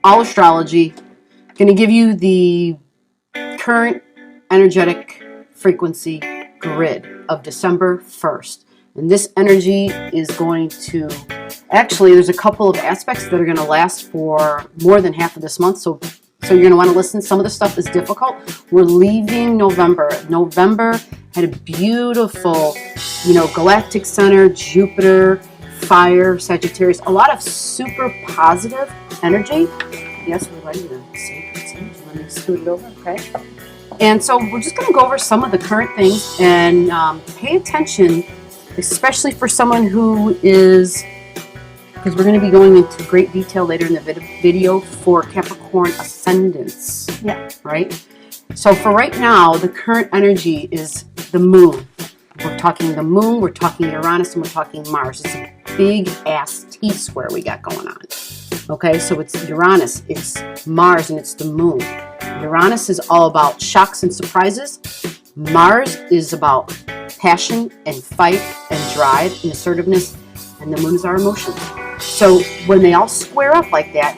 Allastrology. Going to give you the current energetic frequency grid of December 1st. And this energy is going to, actually, there's a couple of aspects that are going to last for more than half of this month. So you're going to want to listen. Some of the stuff is difficult. We're leaving November. November had a beautiful, galactic center, Jupiter, fire, Sagittarius, a lot of super positive energy. Yes, we're ready to save this energy. Let me scoot it over, okay? And so we're just going to go over some of the current things and pay attention, especially for someone who is, because we're going to be going into great detail later in the video for Capricorn ascendants. Yeah. Right? So for right now, the current energy is the moon. We're talking the moon, we're talking Uranus, and we're talking Mars. It's a big ass T-square we got going on. Okay, so it's Uranus, it's Mars, and it's the moon. Uranus is all about shocks and surprises. Mars is about passion and fight and drive and assertiveness. And the moon is our emotions. So when they all square up like that,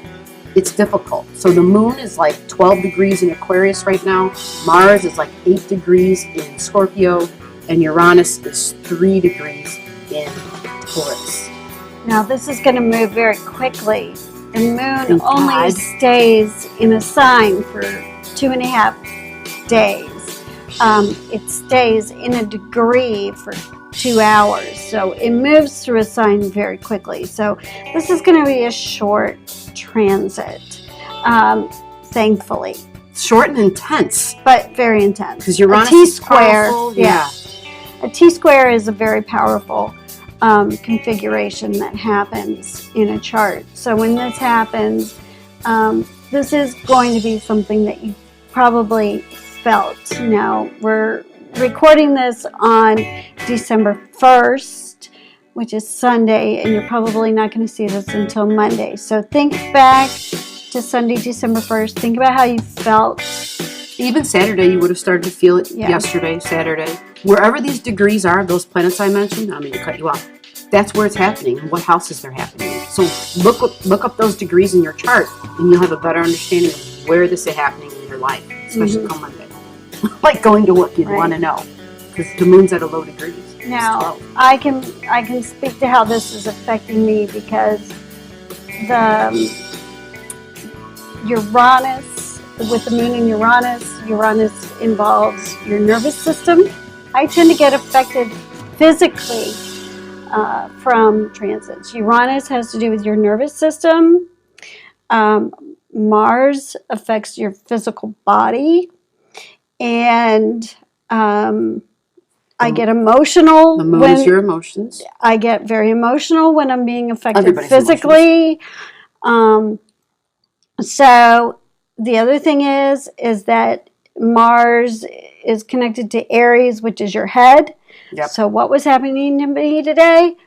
it's difficult. So the moon is like 12 degrees in Aquarius right now. Mars is like 8 degrees in Scorpio. And Uranus is 3 degrees in Taurus. Now this is going to move very quickly. The moon only stays in a sign for 2.5 days. It stays in a degree for 2 hours. So it moves through a sign very quickly. So this is going to be a short transit, thankfully. Short and intense. But very intense. Because Uranus is powerful. Yeah. A T-square is a very powerful configuration that happens in a chart. So when this happens, this is going to be something that you probably felt. Now, we're recording this on December 1st, which is Sunday, and you're probably not going to see this until Monday. So think back to Sunday, December 1st. Think about how you felt. Even Saturday, you would have started to feel it yesterday, Saturday. Wherever these degrees are, those planets I mentioned, I'm going to cut you off. That's where it's happening and what houses they're happening in. So look up those degrees in your chart, and you'll have a better understanding of where this is happening in your life, especially come Monday. Like going to work, you'd want to know, because the moon's at a low degree. Now, I can speak to how this is affecting me, because the Uranus, with the moon in Uranus involves your nervous system. I tend to get affected physically from transits. Uranus has to do with your nervous system. Mars affects your physical body. And I get emotional. The moon is your emotions. I get very emotional when I'm being affected physically. So the other thing is that Mars is connected to Aries, which is your head. Yep. So what was happening to me today?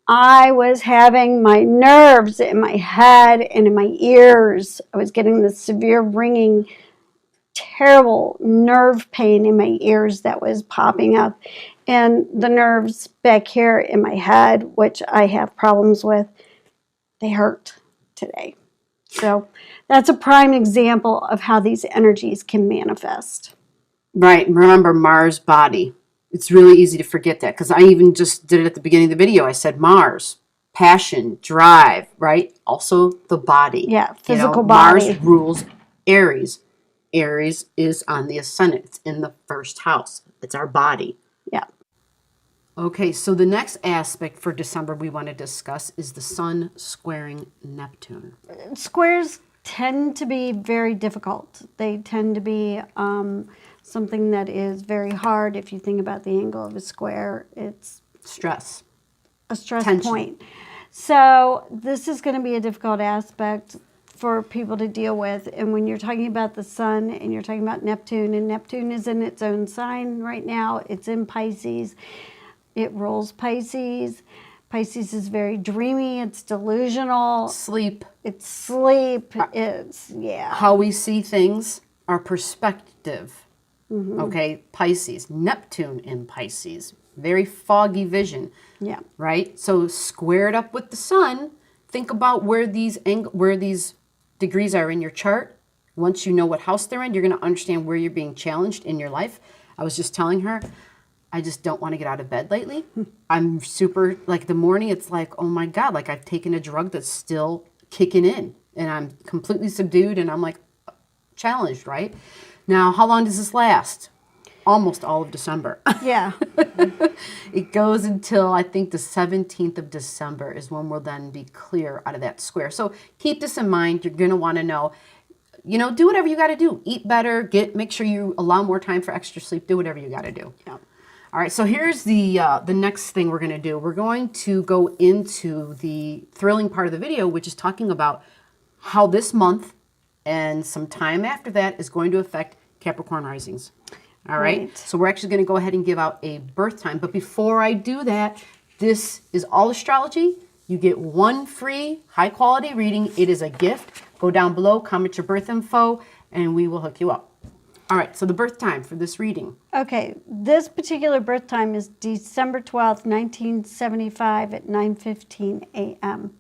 I was having my nerves in my head and in my ears. I was getting this severe ringing, terrible nerve pain in my ears that was popping up. And the nerves back here in my head, which I have problems with, they hurt today. So that's a prime example of how these energies can manifest. Right. Remember Mars body. It's really easy to forget that, because I even just did it at the beginning of the video. I said Mars, passion, drive, right? Also the body. Yeah, physical body. Mars rules Aries. Aries is on the ascendant. It's in the first house. It's our body. Yeah. Okay, so the next aspect for December we want to discuss is the Sun squaring Neptune. Squares tend to be very difficult. They tend to be something that is very hard. If you think about the angle of a square, it's stress. A stress Tension. point. So this is going to be a difficult aspect for people to deal with. And when you're talking about the Sun and you're talking about Neptune, and Neptune is in its own sign right now, it's in Pisces. It rules Pisces. Pisces is very dreamy. It's delusional. Sleep. It's sleep. It's, how we see things, our perspective. Mm-hmm. Okay, Pisces. Neptune in Pisces. Very foggy vision. Yeah. Right? So squared up with the Sun, think about where these degrees are in your chart, once you know what house they're in, you're going to understand where you're being challenged in your life. I was just telling her, I just don't want to get out of bed lately. I'm super, like the morning, it's like, oh my God, like I've taken a drug that's still kicking in and I'm completely subdued and I'm like challenged, right? Now, how long does this last? Almost all of December. Yeah. It goes until I think the 17th of December is when we'll then be clear out of that square. So keep this in mind. You're going to want to know, do whatever you got to do. Eat better, make sure you allow more time for extra sleep, do whatever you got to do. Yeah. All right, so here's the next thing we're going to do. We're going to go into the thrilling part of the video, which is talking about how this month and some time after that is going to affect Capricorn risings. All right, so we're actually going to go ahead and give out a birth time. But before I do that, this is all astrology. You get one free high-quality reading. It is a gift. Go down below, comment your birth info, and we will hook you up. All right, so the birth time for this reading. Okay, this particular birth time is December 12th, 1975 at 9:15 a.m.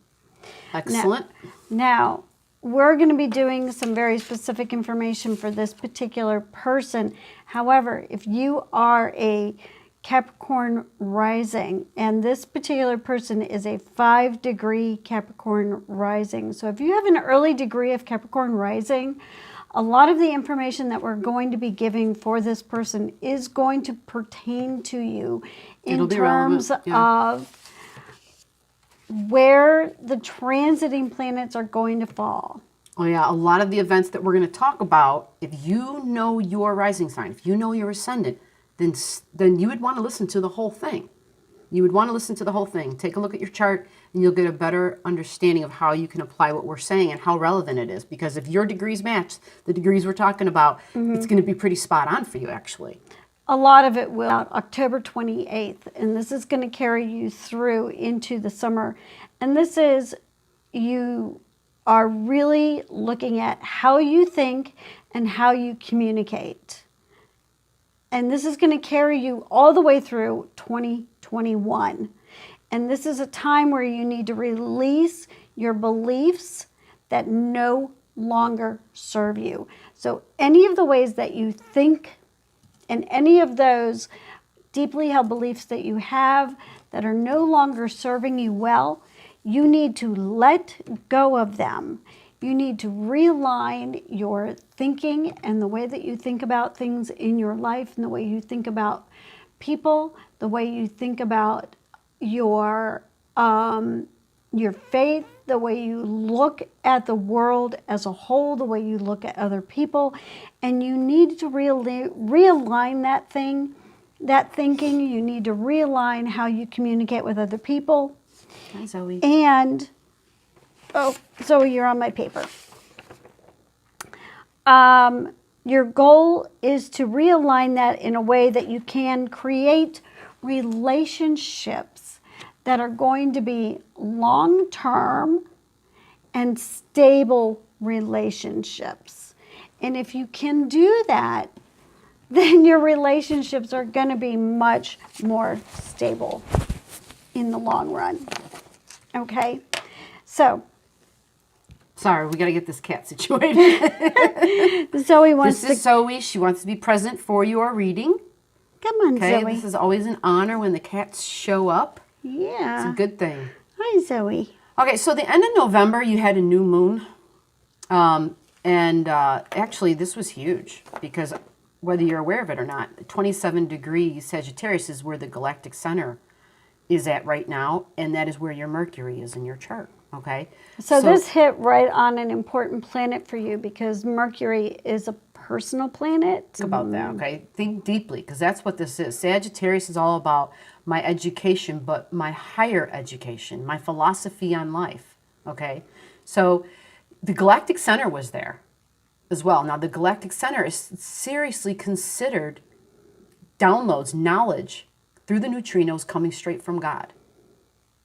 Excellent. Now, we're going to be doing some very specific information for this particular person. However, if you are a Capricorn rising, and this particular person is a 5-degree Capricorn rising. So if you have an early degree of Capricorn rising, a lot of the information that we're going to be giving for this person is going to pertain to you in terms of where the transiting planets are going to fall. Oh yeah, a lot of the events that we're going to talk about, if you know your rising sign, if you know your ascendant, then you would want to listen to the whole thing. You would want to listen to the whole thing. Take a look at your chart and you'll get a better understanding of how you can apply what we're saying and how relevant it is. Because if your degrees match the degrees we're talking about, it's going to be pretty spot on for you actually. A lot of it will October 28th, and this is going to carry you through into the summer. And this is, you are really looking at how you think and how you communicate. And this is going to carry you all the way through 2021. And this is a time where you need to release your beliefs that no longer serve you. So any of the ways that you think and any of those deeply held beliefs that you have that are no longer serving you well, you need to let go of them. You need to realign your thinking and the way that you think about things in your life and the way you think about people, the way you think about your faith, the way you look at the world as a whole, the way you look at other people. And you need to realign that thinking. You need to realign how you communicate with other people. Hi, Zoe. And, oh, Zoe, you're on my paper. Your goal is to realign that in a way that you can create relationships that are going to be long-term and stable relationships. And if you can do that, then your relationships are going to be much more stable in the long run. Okay? So, sorry, we got to get this cat situated. Zoe wants This is Zoe. She wants to be present for your reading. Come on, Okay, Zoe. this is always an honor when the cats show up. Yeah. It's a good thing. Hi, Zoe. Okay, so the end of November, you had a new moon. Actually, this was huge because whether you're aware of it or not, 27 degrees Sagittarius is where the galactic center is at right now, and that is where your Mercury is in your chart, okay? So this hit right on an important planet for you because Mercury is a personal planet. Think about that, okay? Think deeply, because that's what this is. Sagittarius is all about my education, but my higher education, my philosophy on life, okay? So the galactic center was there as well. Now, the galactic center is seriously considered downloads, knowledge through the neutrinos coming straight from God.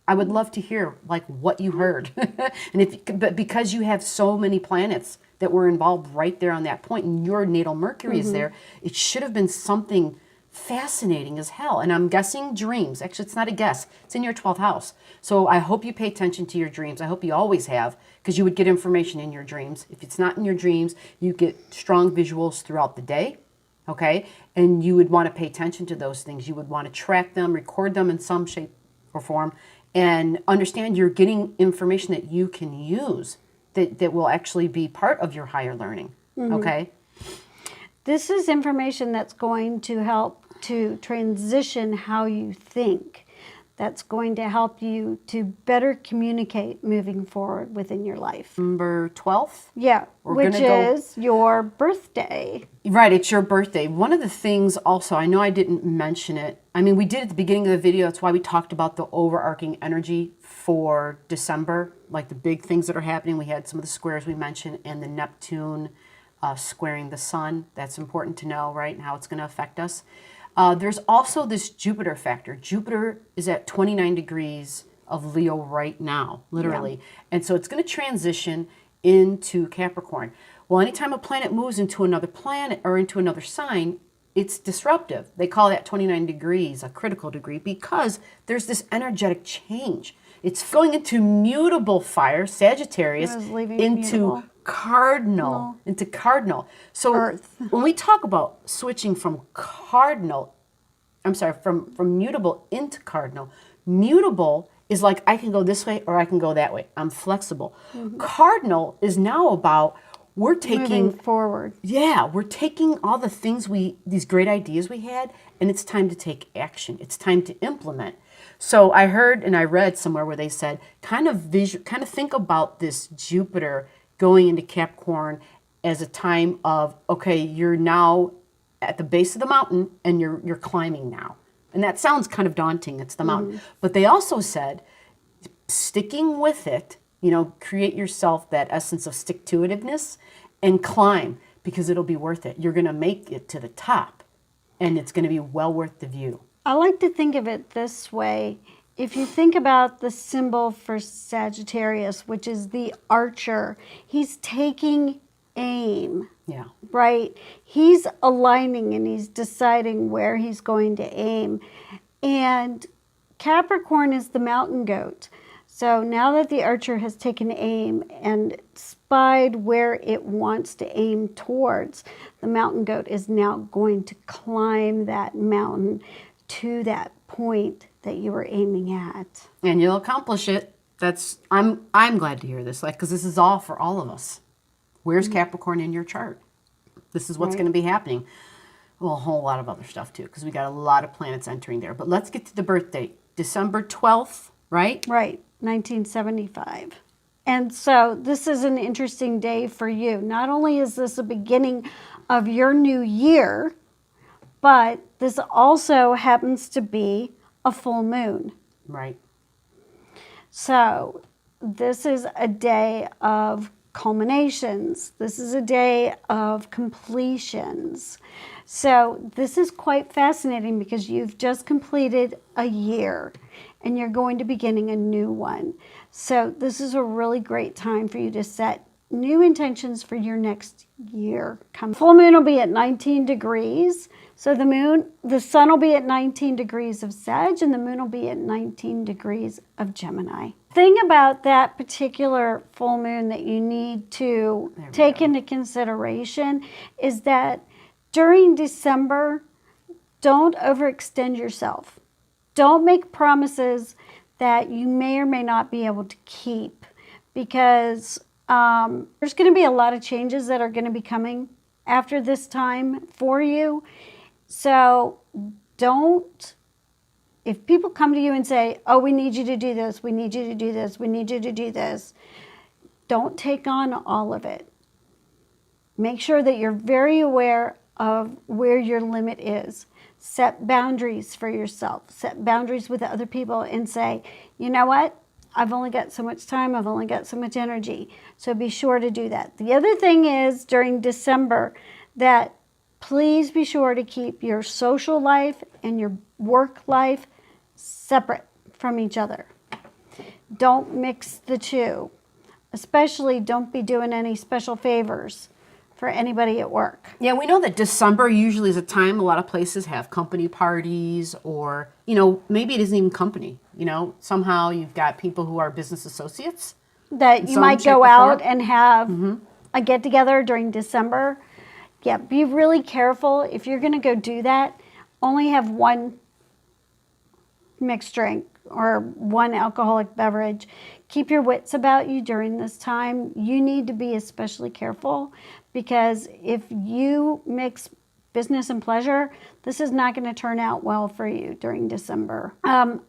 I would love to hear like what you heard. But because you have so many planets that were involved right there on that point, and your natal Mercury is there, it should have been something fascinating as hell. And I'm guessing dreams. Actually, it's not a guess. It's in your 12th house. So I hope you pay attention to your dreams. I hope you always have, because you would get information in your dreams. If it's not in your dreams, you get strong visuals throughout the day. Okay? And you would want to pay attention to those things. You would want to track them, record them in some shape or form, and understand you're getting information that you can use that will actually be part of your higher learning. Okay? This is information that's going to help to transition how you think. That's going to help you to better communicate moving forward within your life. Number 12th? Yeah, We're which gonna go- is your birthday. Right, it's your birthday. One of the things also, I know I didn't mention it. I mean, we did at the beginning of the video. That's why we talked about the overarching energy for December, like the big things that are happening. We had some of the squares we mentioned, and the Neptune squaring the sun. That's important to know, right, and how it's going to affect us. There's also this Jupiter factor. Jupiter is at 29 degrees of Leo right now, literally. Yeah. And so it's going to transition into Capricorn. Well, anytime a planet moves into another planet or into another sign, it's disruptive. They call that 29 degrees a critical degree because there's this energetic change. It's going into mutable fire, Sagittarius, into mutable. Cardinal, into Cardinal. So Earth. When we talk about switching from from mutable into Cardinal, mutable is like I can go this way or I can go that way. I'm flexible. Cardinal is now about we're taking moving forward. Yeah, we're taking all the things these great ideas we had, and it's time to take action. It's time to implement. So I heard and I read somewhere where they said, kind of think about this Jupiter going into Capricorn as a time of, okay, you're now at the base of the mountain and you're climbing now. And that sounds kind of daunting. It's the mountain. But they also said, sticking with it, create yourself that essence of stick-to-itiveness and climb, because it'll be worth it. You're going to make it to the top, and it's going to be well worth the view. I like to think of it this way. If you think about the symbol for Sagittarius, which is the archer, he's taking aim. Yeah. Right? He's aligning and he's deciding where he's going to aim. And Capricorn is the mountain goat. So now that the archer has taken aim and spied where it wants to aim towards, the mountain goat is now going to climb that mountain to that point that you were aiming at. And you'll accomplish it. I'm glad to hear this, because this is all for all of us. Where's Capricorn in your chart? This is what's going to be happening. Well, a whole lot of other stuff too, because we got a lot of planets entering there. But let's get to the birth date. December 12th, right? Right, 1975. And so this is an interesting day for you. Not only is this a beginning of your new year, but this also happens to be a full moon. Right. So this is a day of culminations. This is a day of completions. So this is quite fascinating because you've just completed a year and you're going to be beginning a new one. So this is a really great time for you to set new intentions for your next year. Full moon will be at 19 degrees. So the sun will be at 19 degrees of Sag and the moon will be at 19 degrees of Gemini. Thing about that particular full moon that you need to take into consideration is that during December, don't overextend yourself. Don't make promises that you may or may not be able to keep, because there's going to be a lot of changes that are going to be coming after this time for you. So if people come to you and say, oh, we need you to do this, we need you to do this, we need you to do this, don't take on all of it. Make sure that you're very aware of where your limit is. Set boundaries for yourself. Set boundaries with other people and say, you know what? I've only got so much time. I've only got so much energy. So be sure to do that. The other thing is during December that please be sure to keep your social life and your work life separate from each other. Don't mix the two. Especially don't be doing any special favors for anybody at work. Yeah, we know that December usually is a time a lot of places have company parties, or, maybe it isn't even company. Somehow you've got people who are business associates. That in you some might shape go or out form. and have a get together during December. Yeah, be really careful. If you're going to go do that, only have one mixed drink or one alcoholic beverage. Keep your wits about you during this time. You need to be especially careful, because if you mix business and pleasure, this is not going to turn out well for you during December.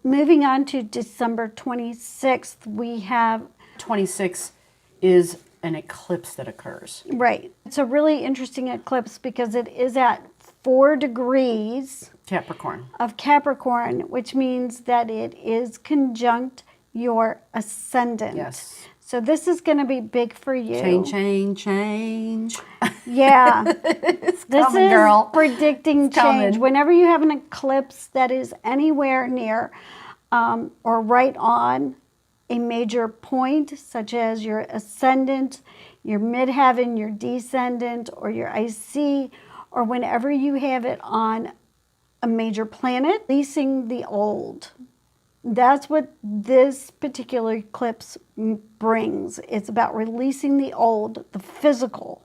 Moving on to December 26th, we have 26 is an eclipse that occurs. right. It's a really interesting eclipse because it is at 4 degrees Capricorn. of Capricorn, which means that it is conjunct your ascendant. Yes. So this is going to be big for you. Change. Yeah. It's This coming, is girl. predicting It's change. coming. Whenever you have an eclipse that is anywhere near or right on a major point, such as your ascendant, your midheaven, your descendant, or your IC, or whenever you have it on a major planet, releasing the old. That's what this particular eclipse brings. It's about releasing the old, the physical.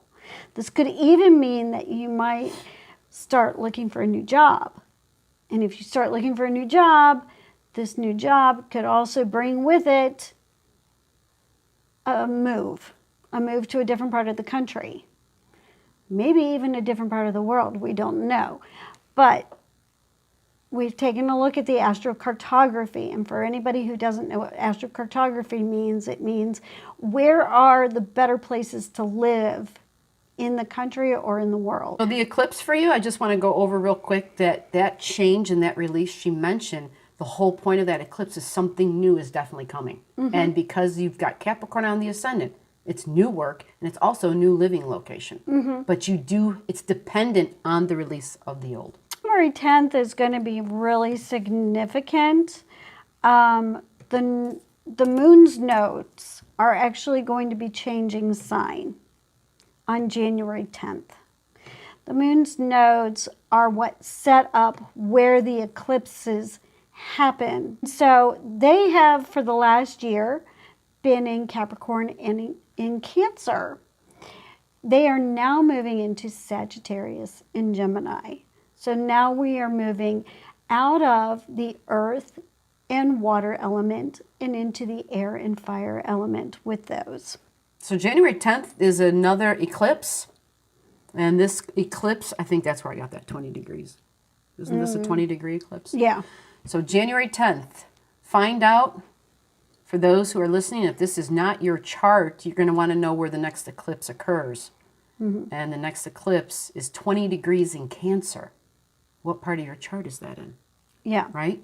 This could even mean that you might start looking for a new job. And if you start looking for a new job, this new job could also bring with it a move to a different part of the country. Maybe even a different part of the world. We don't know. But we've taken a look at the astrocartography, and for anybody who doesn't know what astrocartography means, it means where are the better places to live in the country or in the world. So the eclipse for you, I just want to go over real quick that change and that release she mentioned, the whole point of that eclipse is something new is definitely coming. And because you've got Capricorn on the ascendant, it's new work, and it's also a new living location. But it's dependent on the release of the old. January 10th is going to be really significant. The moon's nodes are actually going to be changing sign on January 10th. The moon's nodes are what set up where the eclipses happen. So they have, for the last year, been in Capricorn and in Cancer. They are now moving into Sagittarius and Gemini. So now we are moving out of the earth and water element and into the air and fire element with those. So January 10th is another eclipse. And this eclipse, I think that's where I got that 20 degrees. Isn't this a 20-degree eclipse? Yeah. So January 10th, find out, for those who are listening, if this is not your chart, you're going to want to know where the next eclipse occurs. And the next eclipse is 20 degrees in Cancer. What part of your chart is that in? Yeah. Right?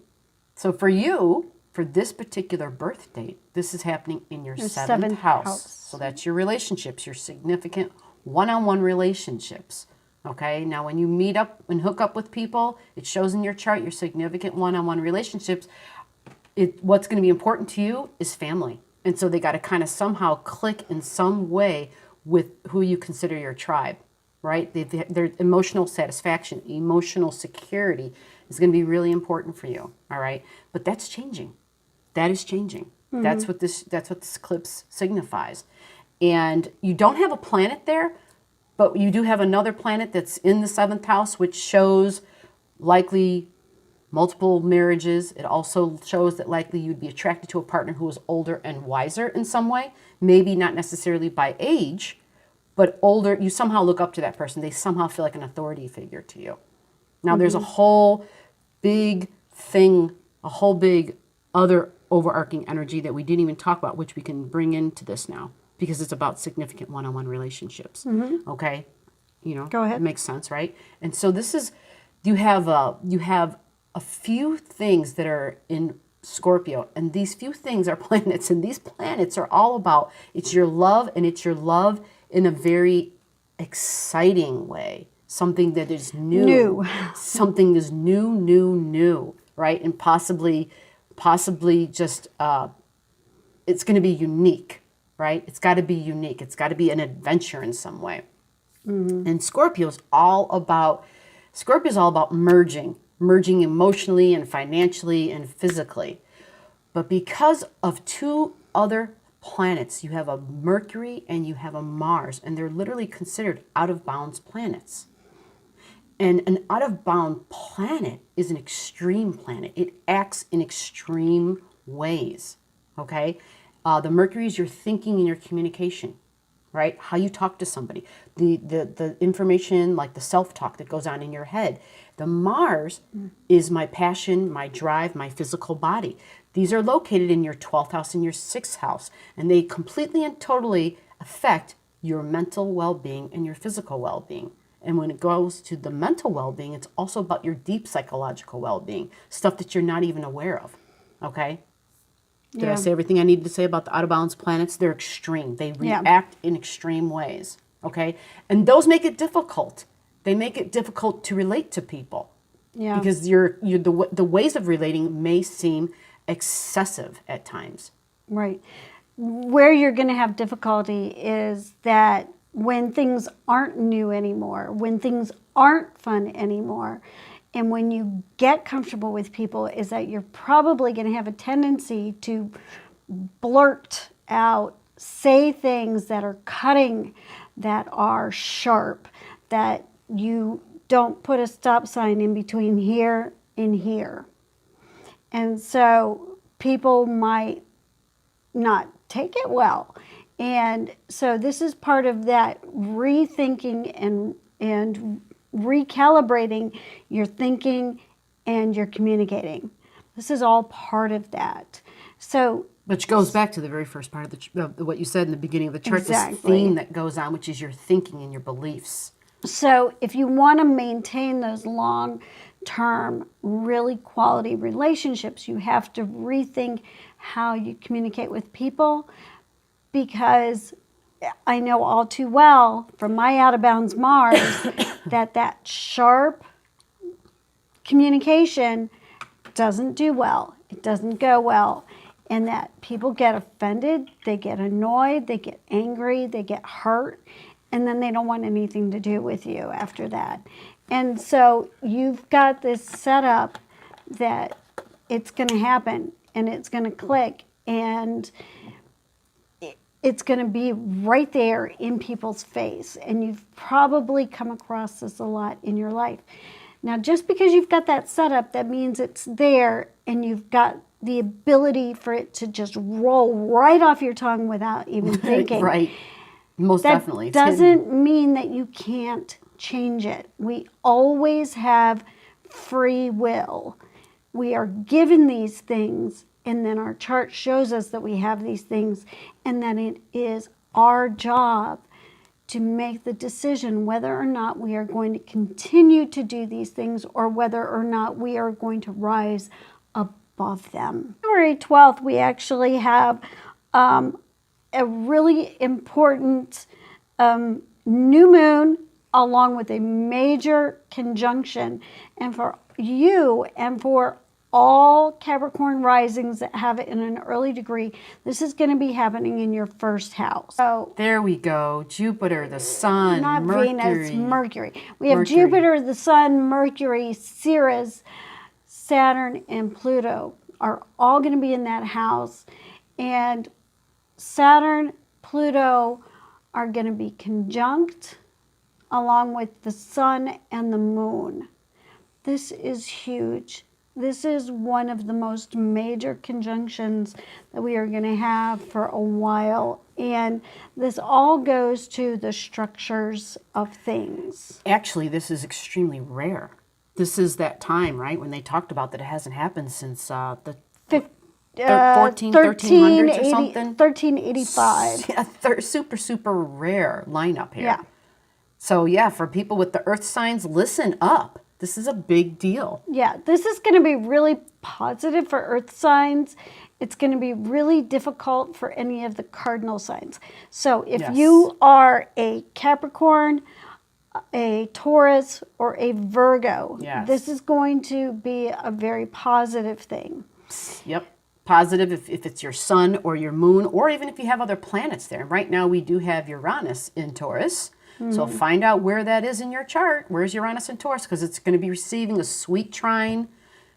So for you, for this particular birth date, this is happening in your seventh house. So that's your relationships, your significant one-on-one relationships. Okay? Now when you meet up and hook up with people, it shows in your chart your significant one-on-one relationships. What's going to be important to you is family. And so they got to kind of somehow click in some way with who you consider your tribe, right? Their emotional satisfaction, emotional security is going to be really important for you, all right? But that's changing. That is changing. That's what this eclipse signifies. And you don't have a planet there, but you do have another planet that's in the 7th house, which shows likely multiple marriages. It also shows that likely you'd be attracted to a partner who is older and wiser in some way. Maybe not necessarily by age, but older. You somehow look up to that person. They somehow feel like an authority figure to you. Now, there's a whole big thing, a whole big other overarching energy that we didn't even talk about, which we can bring into this now, because it's about significant one-on-one relationships. Okay? Go ahead. It makes sense, right? And so this is, you have a few things that are in Scorpio, and these few things are planets, and these planets are all about, it's your love, and it's your love in a very exciting way. Something that is new. Something is new, right? And possibly just, it's going to be unique, right? It's got to be unique. It's got to be an adventure in some way. And Scorpio is all about merging emotionally and financially and physically. But because of two other planets, you have a Mercury and you have a Mars, and they're literally considered out of bounds planets. And an out of bound planet is an extreme planet. It acts in extreme ways. Okay? The Mercury is your thinking and your communication, right? How you talk to somebody, the information, like the self-talk that goes on in your head. The Mars is my passion, my drive, my physical body. These are located in your 12th house and your 6th house, and they completely and totally affect your mental well-being and your physical well-being. And when it goes to the mental well-being, it's also about your deep psychological well-being, stuff that you're not even aware of, okay? Did I say everything I needed to say about the out-of-bounds planets? They're extreme. They react in extreme ways, okay? And those make it difficult. They make it difficult to relate to people. Yeah. Because the ways of relating may seem excessive at times. Right. Where you're going to have difficulty is that when things aren't new anymore, when things aren't fun anymore, and when you get comfortable with people, is that you're probably going to have a tendency to blurt out, say things that are cutting, that are sharp, that you don't put a stop sign in between here and here. And so people might not take it well. And so this is part of that rethinking and recalibrating your thinking and your communicating. This is all part of that. So, which goes back to the very first part of what you said in the beginning of the chart, exactly. This theme that goes on, which is your thinking and your beliefs. So if you want to maintain those long-term, really quality relationships, you have to rethink how you communicate with people, because I know all too well from my out-of-bounds Mars that sharp communication doesn't do well. It doesn't go well. And that people get offended, they get annoyed, they get angry, they get hurt, and then they don't want anything to do with you after that. And so you've got this setup that it's going to happen and it's going to click and it's going to be right there in people's face. And you've probably come across this a lot in your life. Now, just because you've got that setup, that means it's there and you've got the ability for it to just roll right off your tongue without even thinking. Right. Most definitely. That doesn't mean that you can't change it. We always have free will. We are given these things, and then our chart shows us that we have these things, and that it is our job to make the decision whether or not we are going to continue to do these things or whether or not we are going to rise above them. February 12th, we actually have a really important new moon along with a major conjunction. And for you and for all Capricorn risings that have it in an early degree, this is going to be happening in your first house. So there we go. Jupiter, the Sun, not Mercury. Venus, Mercury. We have Jupiter, the Sun, Mercury, Ceres, Saturn, and Pluto are all going to be in that house. And Saturn, Pluto are going to be conjunct along with the Sun and the Moon. This is huge. This is one of the most major conjunctions that we are going to have for a while. And this all goes to the structures of things. Actually, this is extremely rare. This is that time, right, when they talked about that it hasn't happened since the 1300s or something? 1385. Yeah, super rare lineup here. Yeah. So, yeah, for people with the earth signs, listen up. This is a big deal. Yeah, this is going to be really positive for earth signs. It's going to be really difficult for any of the cardinal signs. So if you are a Capricorn, a Taurus, or a Virgo, this is going to be a very positive thing. Yep. Positive if it's your sun or your moon, or even if you have other planets there. Right now we do have Uranus in Taurus. So find out where that is in your chart. Where's Uranus and Taurus? Because it's going to be receiving a sweet trine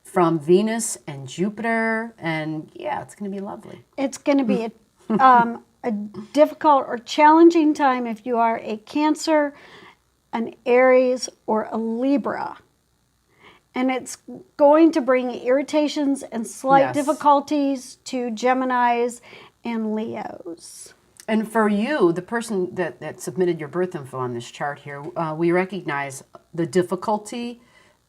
from Venus and Jupiter. And yeah, it's going to be lovely. It's going to be a difficult or challenging time if you are a Cancer, an Aries, or a Libra. And it's going to bring irritations and slight difficulties to Geminis and Leos. And for you, the person that submitted your birth info on this chart here, we recognize the difficulty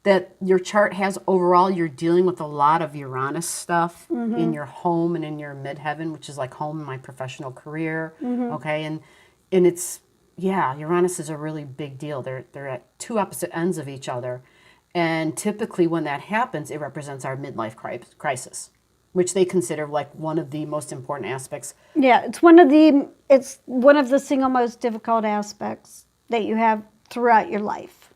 that your chart has overall. You're dealing with a lot of Uranus stuff in your home and in your midheaven, which is like home in my professional career. Okay, and it's, Uranus is a really big deal. They're at two opposite ends of each other. And typically when that happens, it represents our midlife crisis, which they consider like one of the most important aspects. Yeah, it's one of the single most difficult aspects that you have throughout your life.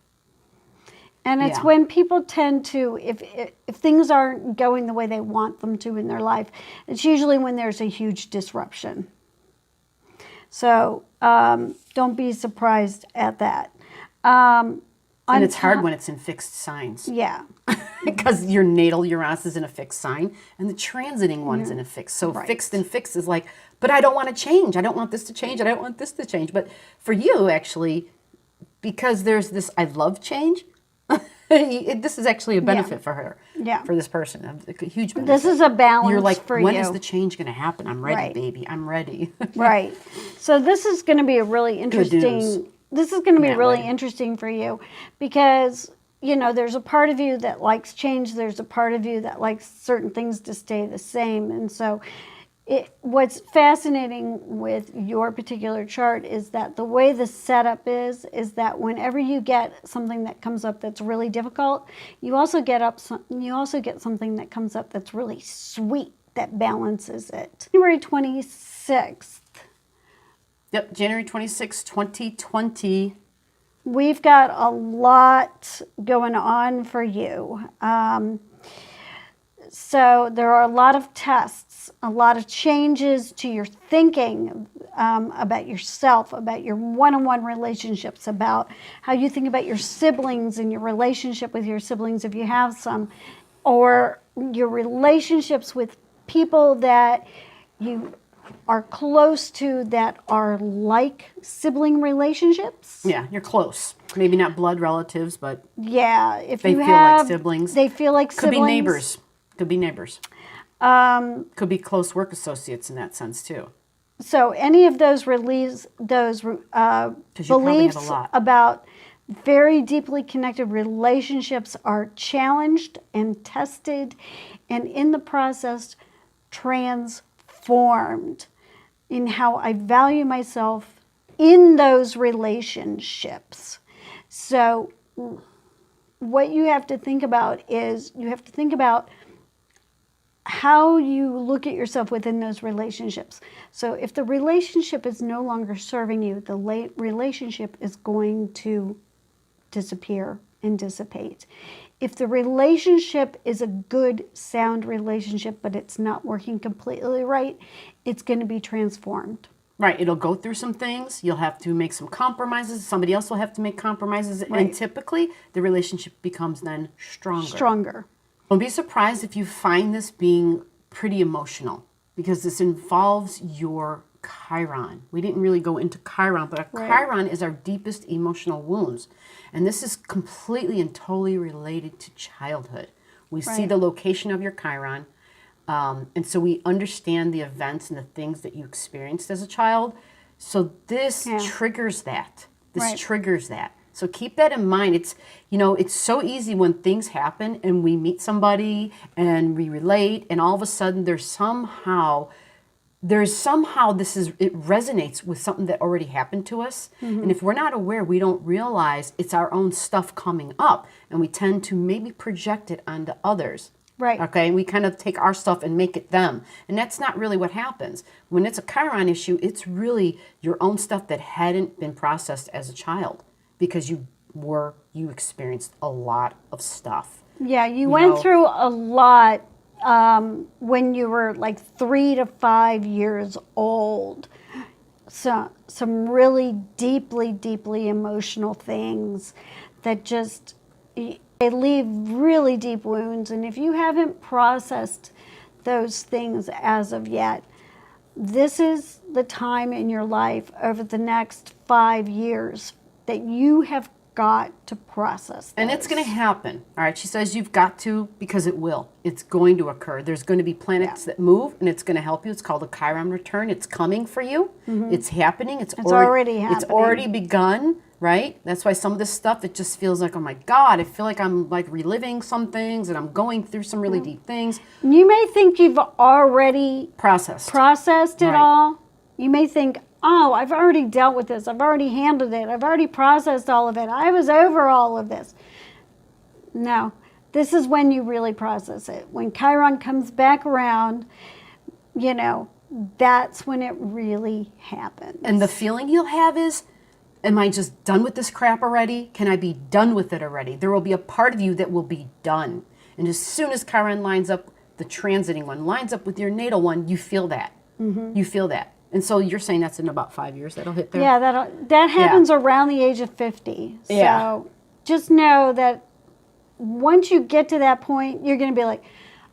And it's when people tend to, if things aren't going the way they want them to in their life, it's usually when there's a huge disruption. So don't be surprised at that. And it's hard when it's in fixed signs. Yeah. Because your natal Uranus is in a fixed sign and the transiting one's in a fixed. So fixed and fixed is like, but I don't want to change. I don't want this to change. I don't want this to change. But for you, actually, because there's this, I love change, this is actually a benefit for her. Yeah. For this person. A huge benefit. This is a balance You're like, for when you. is the change going to happen? I'm ready, baby. I'm ready. Right. So this is going to be a really interesting... This is going to be really interesting for you because, there's a part of you that likes change. There's a part of you that likes certain things to stay the same. And so what's fascinating with your particular chart is that the way the setup is that whenever you get something that comes up that's really difficult, you also get something that comes up that's really sweet that balances it. January 26th. Yep, January 26, 2020. We've got a lot going on for you. So there are a lot of tests, a lot of changes to your thinking about yourself, about your one-on-one relationships, about how you think about your siblings and your relationship with your siblings if you have some, or your relationships with people that you are close to that are like sibling relationships. Yeah, you're close. Maybe not blood relatives, but if they you feel have, like siblings. They feel like Could siblings. be neighbors. Could be neighbors. Could be close work associates in that sense too. So any of those beliefs about very deeply connected relationships are challenged and tested, and in the process transformed in how I value myself in those relationships. So what you have to think about is how you look at yourself within those relationships. So if the relationship is no longer serving you, the relationship is going to disappear and dissipate. If the relationship is a good, sound relationship, but it's not working completely right, it's going to be transformed. Right. It'll go through some things. You'll have to make some compromises. Somebody else will have to make compromises. Right. And typically, the relationship becomes then stronger. Don't be surprised if you find this being pretty emotional, because this involves your Chiron. We didn't really go into Chiron, but Chiron is our deepest emotional wounds. And this is completely and totally related to childhood. We see the location of your Chiron. And so we understand the events and the things that you experienced as a child. So this triggers that. This triggers that. So keep that in mind. It's, it's so easy when things happen and we meet somebody and we relate, and all of a sudden it resonates with something that already happened to us. Mm-hmm. And if we're not aware, we don't realize it's our own stuff coming up, and we tend to maybe project it onto others. Right. Okay, and we kind of take our stuff and make it them. And that's not really what happens. When it's a Chiron issue, it's really your own stuff that hadn't been processed as a child, because you experienced a lot of stuff. Yeah, you went through a lot when you were like 3 to 5 years old. some really deeply, deeply emotional things that just, they leave really deep wounds. And if you haven't processed those things as of yet, this is the time in your life over the next 5 years that you have got to process those. And it's going to happen. All right. She says you've got to, because it will. It's going to occur. There's going to be planets that move, and it's going to help you. It's called a Chiron return. It's coming for you. It's happening. It's already happening. It's already begun, right? That's why some of this stuff, it just feels like, oh my God, I feel like I'm like reliving some things, and I'm going through some really deep things. You may think you've already Processed it Right. all. You may think, oh, I've already dealt with this. I've already handled it. I've already processed all of it. I was over all of this. No, this is when you really process it. When Chiron comes back around, you know, that's when it really happens. And the feeling you'll have is, am I just done with this crap already? Can I be done with it already? There will be a part of you that will be done. And as soon as Chiron lines up, the transiting one lines up with your natal one, you feel that. You feel that. And so you're saying that's in about 5 years that'll hit there? Yeah, that happens around the age of 50. So just know that once you get to that point, you're going to be like,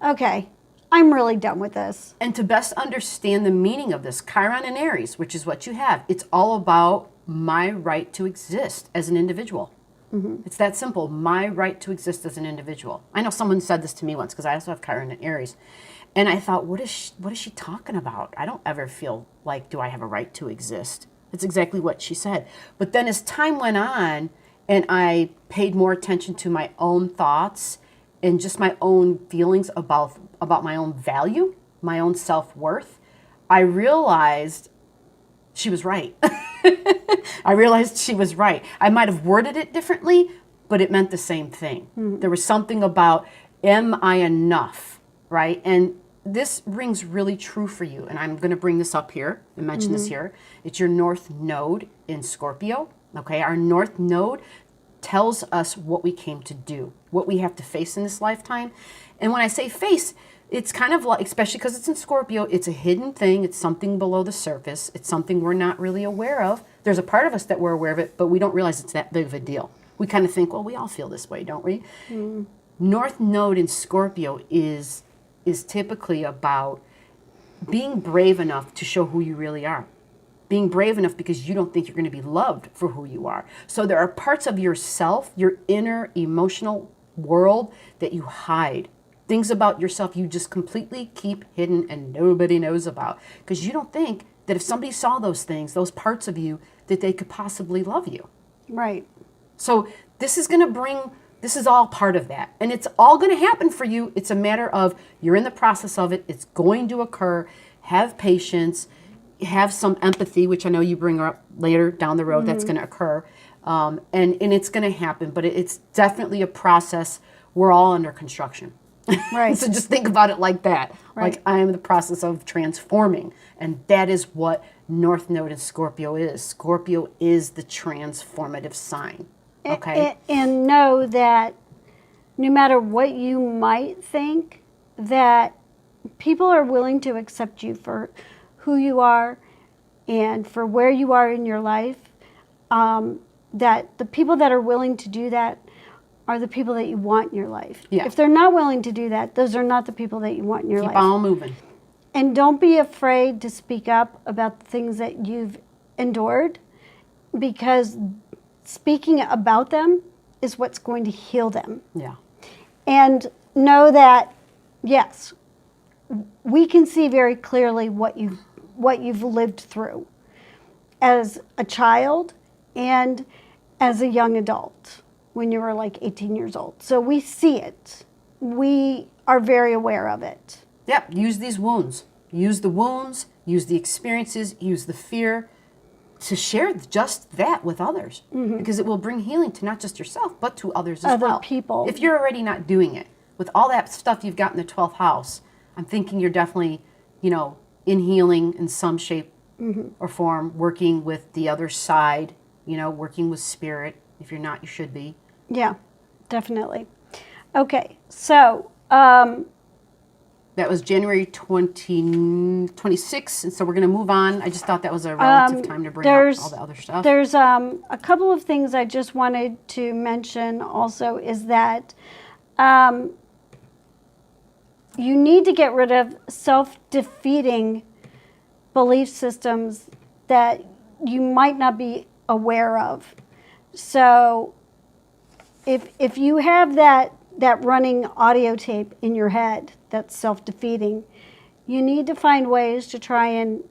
okay, I'm really done with this. And to best understand the meaning of this, Chiron and Aries, which is what you have, it's all about my right to exist as an individual. It's that simple, my right to exist as an individual. I know someone said this to me once, because I also have Chiron and Aries. And I thought, what is she talking about? I don't ever feel like, do I have a right to exist? It's exactly what she said. But then as time went on, and I paid more attention to my own thoughts and just my own feelings about my own value, my own self-worth, I realized she was right. I realized she was right. I might have worded it differently, but it meant the same thing. There was something about, am I enough, right? And this rings really true for you. And I'm going to bring this up here and mention this here. It's your North Node in Scorpio. Okay, our North Node tells us what we came to do, what we have to face in this lifetime. And when I say face, it's kind of like, especially because it's in Scorpio, it's a hidden thing. It's something below the surface. It's something we're not really aware of. There's a part of us that we're aware of it, but we don't realize it's that big of a deal. We kind of think, well, we all feel this way, don't we? North Node in Scorpio is typically about being brave enough to show who you really are. Being brave enough because you don't think you're going to be loved for who you are. So there are parts of yourself, your inner emotional world, that you hide. Things about yourself you just completely keep hidden and nobody knows about. Because you don't think that if somebody saw those things, those parts of you, that they could possibly love you. Right. So this is all part of that. And it's all going to happen for you. It's a matter of, you're in the process of it. It's going to occur. Have patience. Have some empathy, which I know you bring up later down the road. That's going to occur. And it's going to happen. But it's definitely a process. We're all under construction. Right. So just think about it like that. Right. Like, I am in the process of transforming. And that is what North Node in Scorpio is. Scorpio is the transformative sign. Okay? And know that no matter what you might think, that people are willing to accept you for who you are and for where you are in your life. That the people that are willing to do that are the people that you want in your life. Yeah. If they're not willing to do that, those are not the people that you want in your life. Keep on moving. And don't be afraid to speak up about the things that you've endured, because speaking about them is what's going to heal them. Yeah. And know that, yes, we can see very clearly what you've lived through as a child and as a young adult when you were like 18 years old. So we see it. We are very aware of it. Yep. Use these wounds. Use the wounds, use the experiences, use the fear to share just that with others. Because it will bring healing to not just yourself, but to others as well. Other people. If you're already not doing it, with all that stuff you've got in the 12th house, I'm thinking you're definitely, in healing in some shape or form, working with the other side, working with spirit. If you're not, you should be. Yeah, definitely. Okay, so That was January 26th, and so we're going to move on. I just thought that was a relative time to bring up all the other stuff. There's a couple of things I just wanted to mention also is that you need to get rid of self-defeating belief systems that you might not be aware of. So if you have that running audio tape in your head that's self-defeating, you need to find ways to try and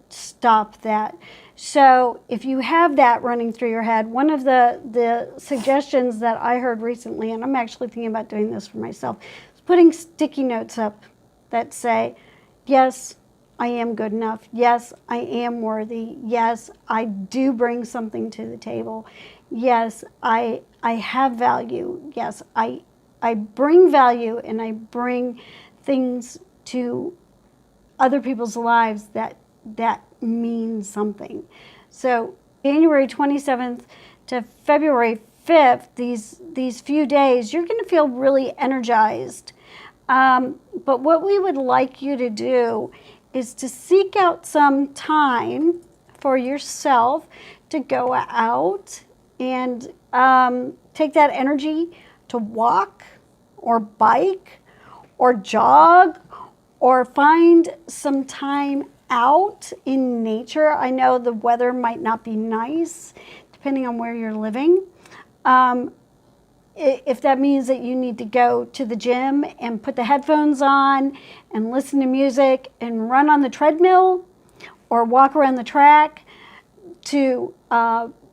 stop that. So if you have that running through your head, one of the suggestions that I heard recently, and I'm actually thinking about doing this for myself, is putting sticky notes up that say, yes, I am good enough. Yes, I am worthy. Yes, I do bring something to the table. Yes, I have value. Yes, I bring value, and I bring things to other people's lives that mean something. So January 27th to February 5th, these few days, you're going to feel really energized. But what we would like you to do is to seek out some time for yourself to go out and take that energy to walk or bike or jog or find some time out in nature. I know the weather might not be nice depending on where you're living. If that means that you need to go to the gym and put the headphones on and listen to music and run on the treadmill or walk around the track to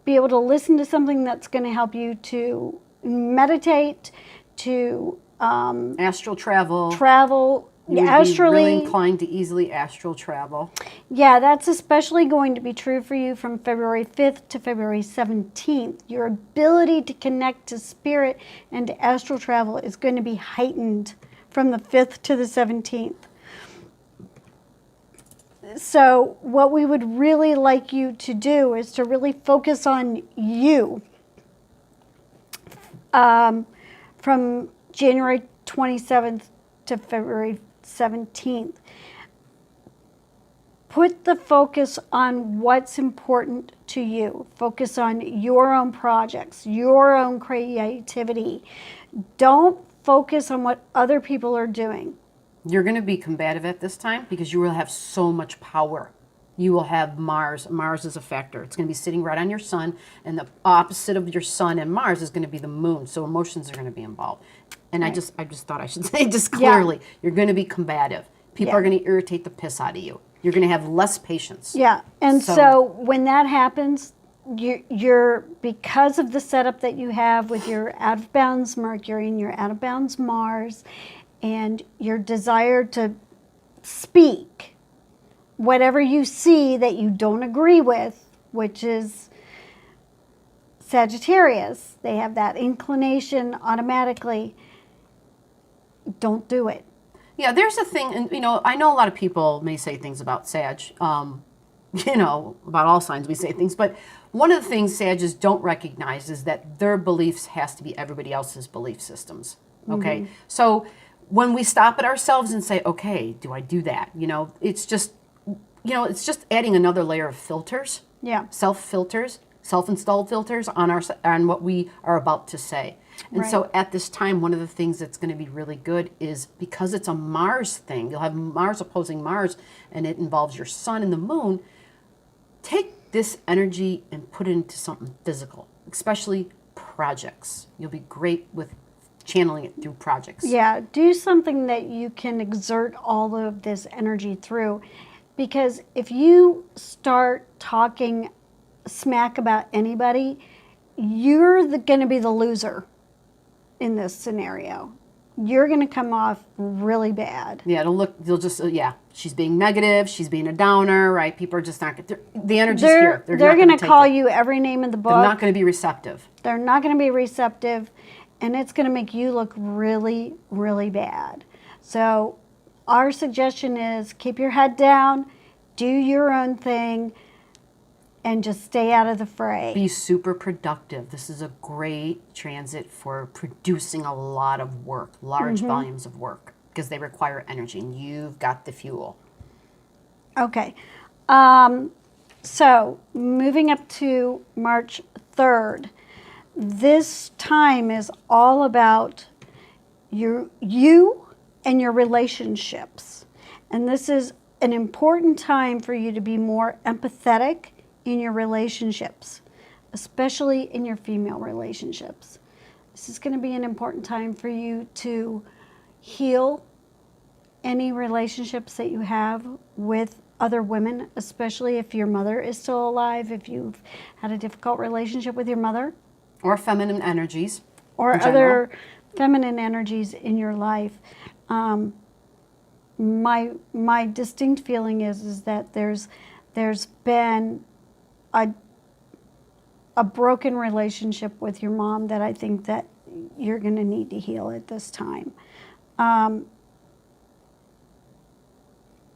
be able to listen to something that's going to help you to meditate, to astral travel. Yeah, would be really inclined to easily astral travel. Yeah, that's especially going to be true for you from February 5th to February 17th. Your ability to connect to spirit and to astral travel is going to be heightened from the 5th to the 17th. So what we would really like you to do is to really focus on you from January 27th to February 17th. Put the focus on what's important to you. Focus on your own projects, your own creativity. Don't focus on what other people are doing. You're going to be combative at this time because you will have so much power. You will have Mars. Mars is a factor. It's going to be sitting right on your sun, and the opposite of your sun and Mars is going to be the moon. So emotions are going to be involved. And right. I just thought I should say just clearly, you're going to be combative. People are going to irritate the piss out of you. You're going to have less patience. Yeah, and so when that happens, you're because of the setup that you have with your out of bounds Mercury and your out of bounds Mars, and your desire to speak whatever you see that you don't agree with, which is Sagittarius. They have that inclination automatically. Don't do it. Yeah, there's a thing, and I know a lot of people may say things about Sag, about all signs we say things, but one of the things Sages don't recognize is that their beliefs has to be everybody else's belief systems. Okay, so when we stop at ourselves and say, okay, do I do that? It's just adding another layer of filters. Yeah. Self-filters, self-installed filters on what we are about to say. And so at this time, one of the things that's going to be really good is because it's a Mars thing, you'll have Mars opposing Mars, and it involves your sun and the moon. Take this energy and put it into something physical, especially projects. You'll be great with channeling it through projects. Yeah, do something that you can exert all of this energy through. Because if you start talking smack about anybody, you're going to be the loser in this scenario. You're going to come off really bad. Yeah, she's being negative, she's being a downer, right? People are just not, the energy's here. They're going to call you every name in the book. They're not going to be receptive. They're not going to be receptive, and it's going to make you look really, really bad. So our suggestion is keep your head down, do your own thing, and just stay out of the fray. Be super productive. This is a great transit for producing a lot of work, large volumes of work. because they require energy, and you've got the fuel. Okay. So moving up to March 3rd, this time is all about you and your relationships. And this is an important time for you to be more empathetic in your relationships, especially in your female relationships. This is going to be an important time for you to heal any relationships that you have with other women, especially if your mother is still alive, if you've had a difficult relationship with your mother. Or feminine energies. Or in general. other feminine energies in your life. My distinct feeling is that there's been a broken relationship with your mom that I think that you're going to need to heal at this time.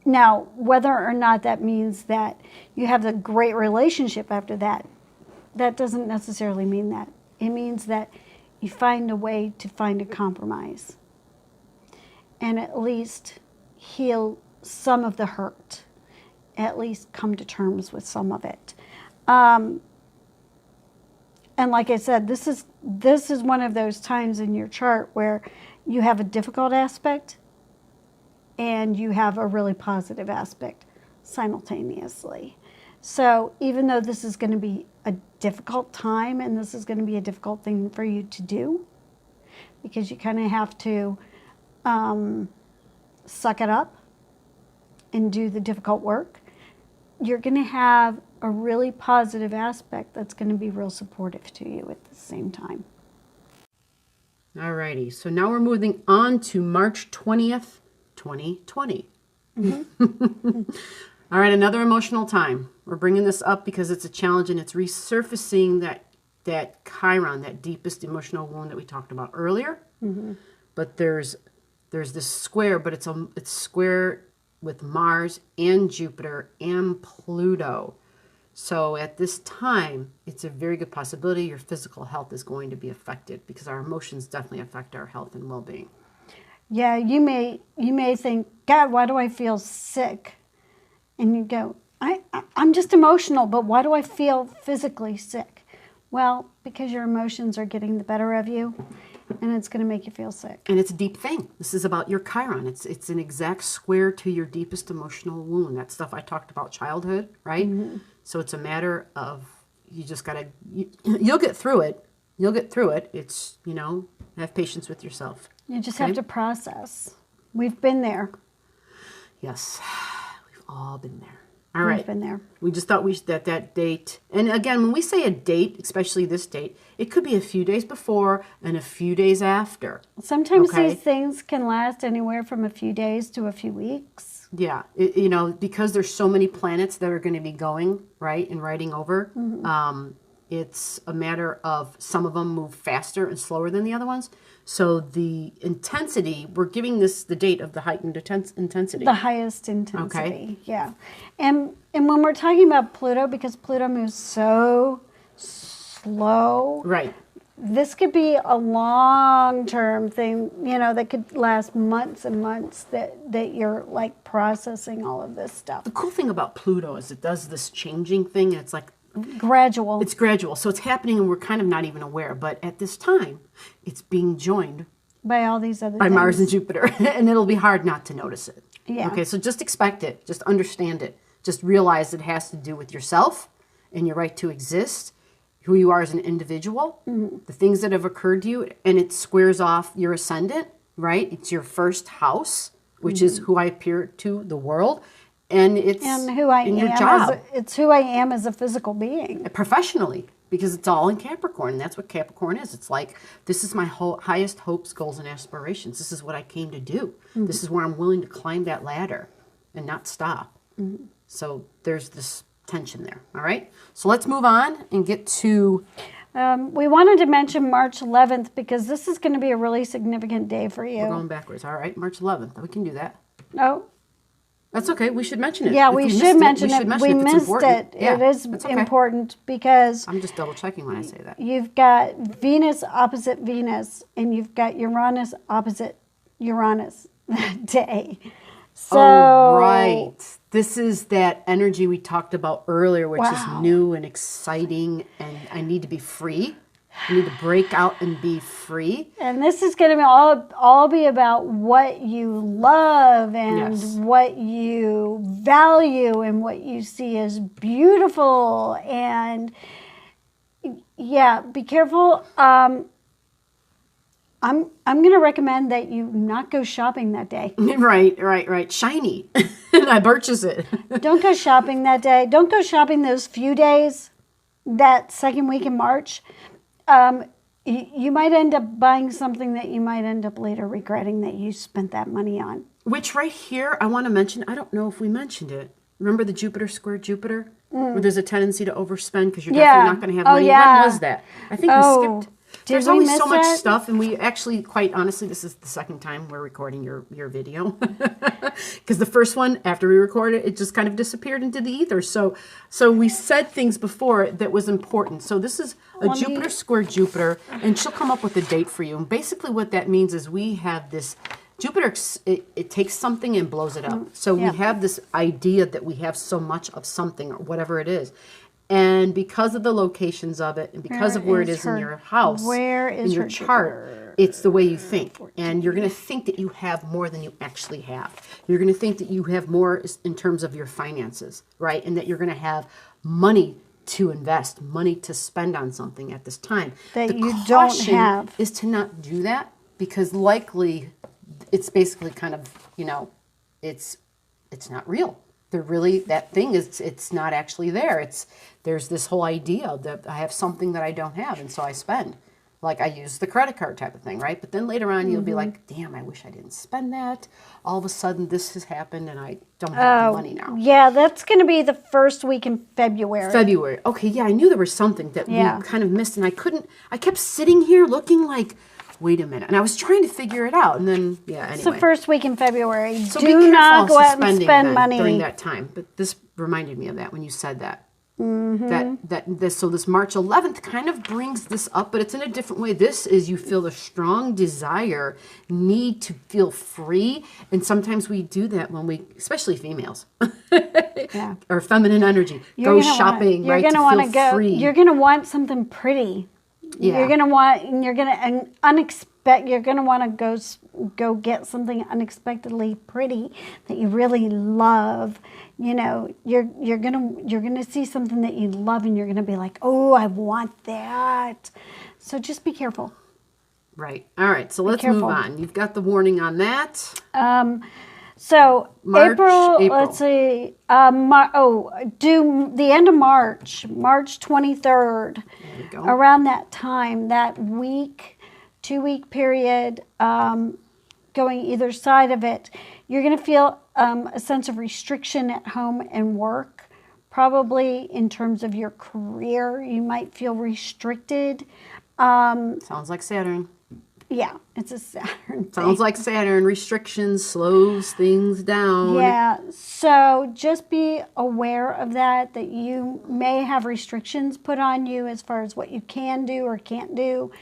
Now, whether or not that means that you have a great relationship after that, that doesn't necessarily mean that. It means that you find a way to find a compromise and at least heal some of the hurt, at least come to terms with some of it. And like I said, this is one of those times in your chart where you have a difficult aspect and you have a really positive aspect simultaneously. So even though this is going to be a difficult time and this is going to be a difficult thing for you to do, because you kind of have to suck it up and do the difficult work, you're going to have a really positive aspect that's going to be real supportive to you at the same time. Alrighty, so now we're moving on to March 20th, 2020. Mm-hmm. All right, another emotional time. We're bringing this up because it's a challenge and it's resurfacing that Chiron, that deepest emotional wound that we talked about earlier. Mm-hmm. But there's this square, but it's square with Mars and Jupiter and Pluto. So at this time, it's a very good possibility your physical health is going to be affected because our emotions definitely affect our health and well-being. Yeah, you may think, God, why do I feel sick? And you go, I'm just emotional, but why do I feel physically sick? Well, because your emotions are getting the better of you, and it's going to make you feel sick. And it's a deep thing. This is about your Chiron. It's an exact square to your deepest emotional wound. That stuff I talked about, childhood, right? Mm-hmm. So it's a matter of, you just got to, you'll get through it. You'll get through it. It's, have patience with yourself. You just have to process. We've been there. Yes, we've all been there. All right. We've been there. We just thought that date, and again, when we say a date, especially this date, it could be a few days before and a few days after. Sometimes these things can last anywhere from a few days to a few weeks. Yeah, because there's so many planets that are going to be going, right, and riding over, mm-hmm. It's a matter of some of them move faster and slower than the other ones. So the intensity, we're giving this the date of the heightened intensity. The highest intensity, yeah. And when we're talking about Pluto, because Pluto moves so slow, right? This could be a long-term thing, that could last months and months, that you're like processing all of this stuff. The cool thing about Pluto is it does this changing thing, and it's like gradual. It's gradual. So it's happening and we're kind of not even aware. But at this time, it's being joined by all these other by things. Mars and Jupiter. And it'll be hard not to notice it. Yeah. Okay, so just expect it. Just understand it. Just realize it has to do with yourself and your right to exist, who you are as an individual, mm-hmm. the things that have occurred to you, and it squares off your ascendant, right? It's your first house, which mm-hmm. is who I appear to the world. And it's who I in am. your job. It's who I am as a physical being. Professionally, because it's all in Capricorn. And that's what Capricorn is. It's like, this is my highest hopes, goals, and aspirations. This is what I came to do. Mm-hmm. This is where I'm willing to climb that ladder and not stop. Mm-hmm. So there's this tension there. All right. So let's move on and get to... we wanted to mention March 11th because this is going to be a really significant day for you. We're going backwards. All right. March 11th. We can do that. No. That's okay. We should mention it. Yeah, we should mention it. We missed it. Yeah, it is important because... I'm just double checking when I say that. You've got Venus opposite Venus, and you've got Uranus opposite Uranus. that day. So, Oh, right. This is that energy we talked about earlier, which is wow. new and exciting, and I need to be free. I need to break out and be free. And this is going to be all be about what you love and Yes. what you value and what you see as beautiful. And yeah, be careful. I'm going to recommend that you not go shopping that day. Right. Shiny. And I purchase it. Don't go shopping that day. Don't go shopping those few days, that second week in March. You might end up buying something that you might end up later regretting that you spent that money on. Which right here, I want to mention, I don't know if we mentioned it. Remember the Jupiter square Jupiter? Where there's a tendency to overspend because you're definitely not going to have money. Yeah. When was that? I think we skipped. There's we always miss so much that? stuff, and we actually, quite honestly, this is the second time we're recording your video. Because the first one, after we recorded it just kind of disappeared into the ether. So we said things before that was important. So this is a Jupiter square Jupiter, and she'll come up with a date for you. And basically what that means is we have this Jupiter, it takes something and blows it up. So we have this idea that we have so much of something or whatever it is. And because of the locations of it and because of where it is in your house, in your chart, it's the way you think. And you're going to think that you have more than you actually have. You're going to think that you have more in terms of your finances, right? And that you're going to have money to invest, money to spend on something at this time. That you don't have. Is to not do that because likely it's basically kind of, it's not real. They're really, that thing is, it's not actually there. There's this whole idea that I have something that I don't have, and so I spend. Like I use the credit card type of thing, right? But then later on, you'll be like, damn, I wish I didn't spend that. All of a sudden, this has happened, and I don't have the money now. Yeah, that's going to be the first week in February. Okay, yeah, I knew there was something that we kind of missed, and I kept sitting here looking like, wait a minute. And I was trying to figure it out. And then, anyway. It's the first week in February. So do not go out and spend money during that time. But this reminded me of that when you said that. Mm-hmm. So this March 11th kind of brings this up, but it's in a different way. This is you feel the strong desire, need to feel free. And sometimes we do that when we, especially females, or feminine energy, go shopping, right, to feel free. You're going to want something pretty. Yeah. You're gonna want, and you're gonna want to go get something unexpectedly pretty that you really love. You're gonna see something that you love, and you're gonna be like, oh, I want that. So just be careful. Right. All right. So let's move on. You've got the warning on that. So April. Let's see. Do the end of March 23rd. There we go. Around that time, that week, 2-week period, going either side of it, you're going to feel a sense of restriction at home and work. Probably in terms of your career, you might feel restricted. Sounds like Saturn. Yeah, it's a Saturn thing. Sounds like Saturn. Restrictions slows things down. Yeah, so just be aware of that you may have restrictions put on you as far as what you can do or can't do.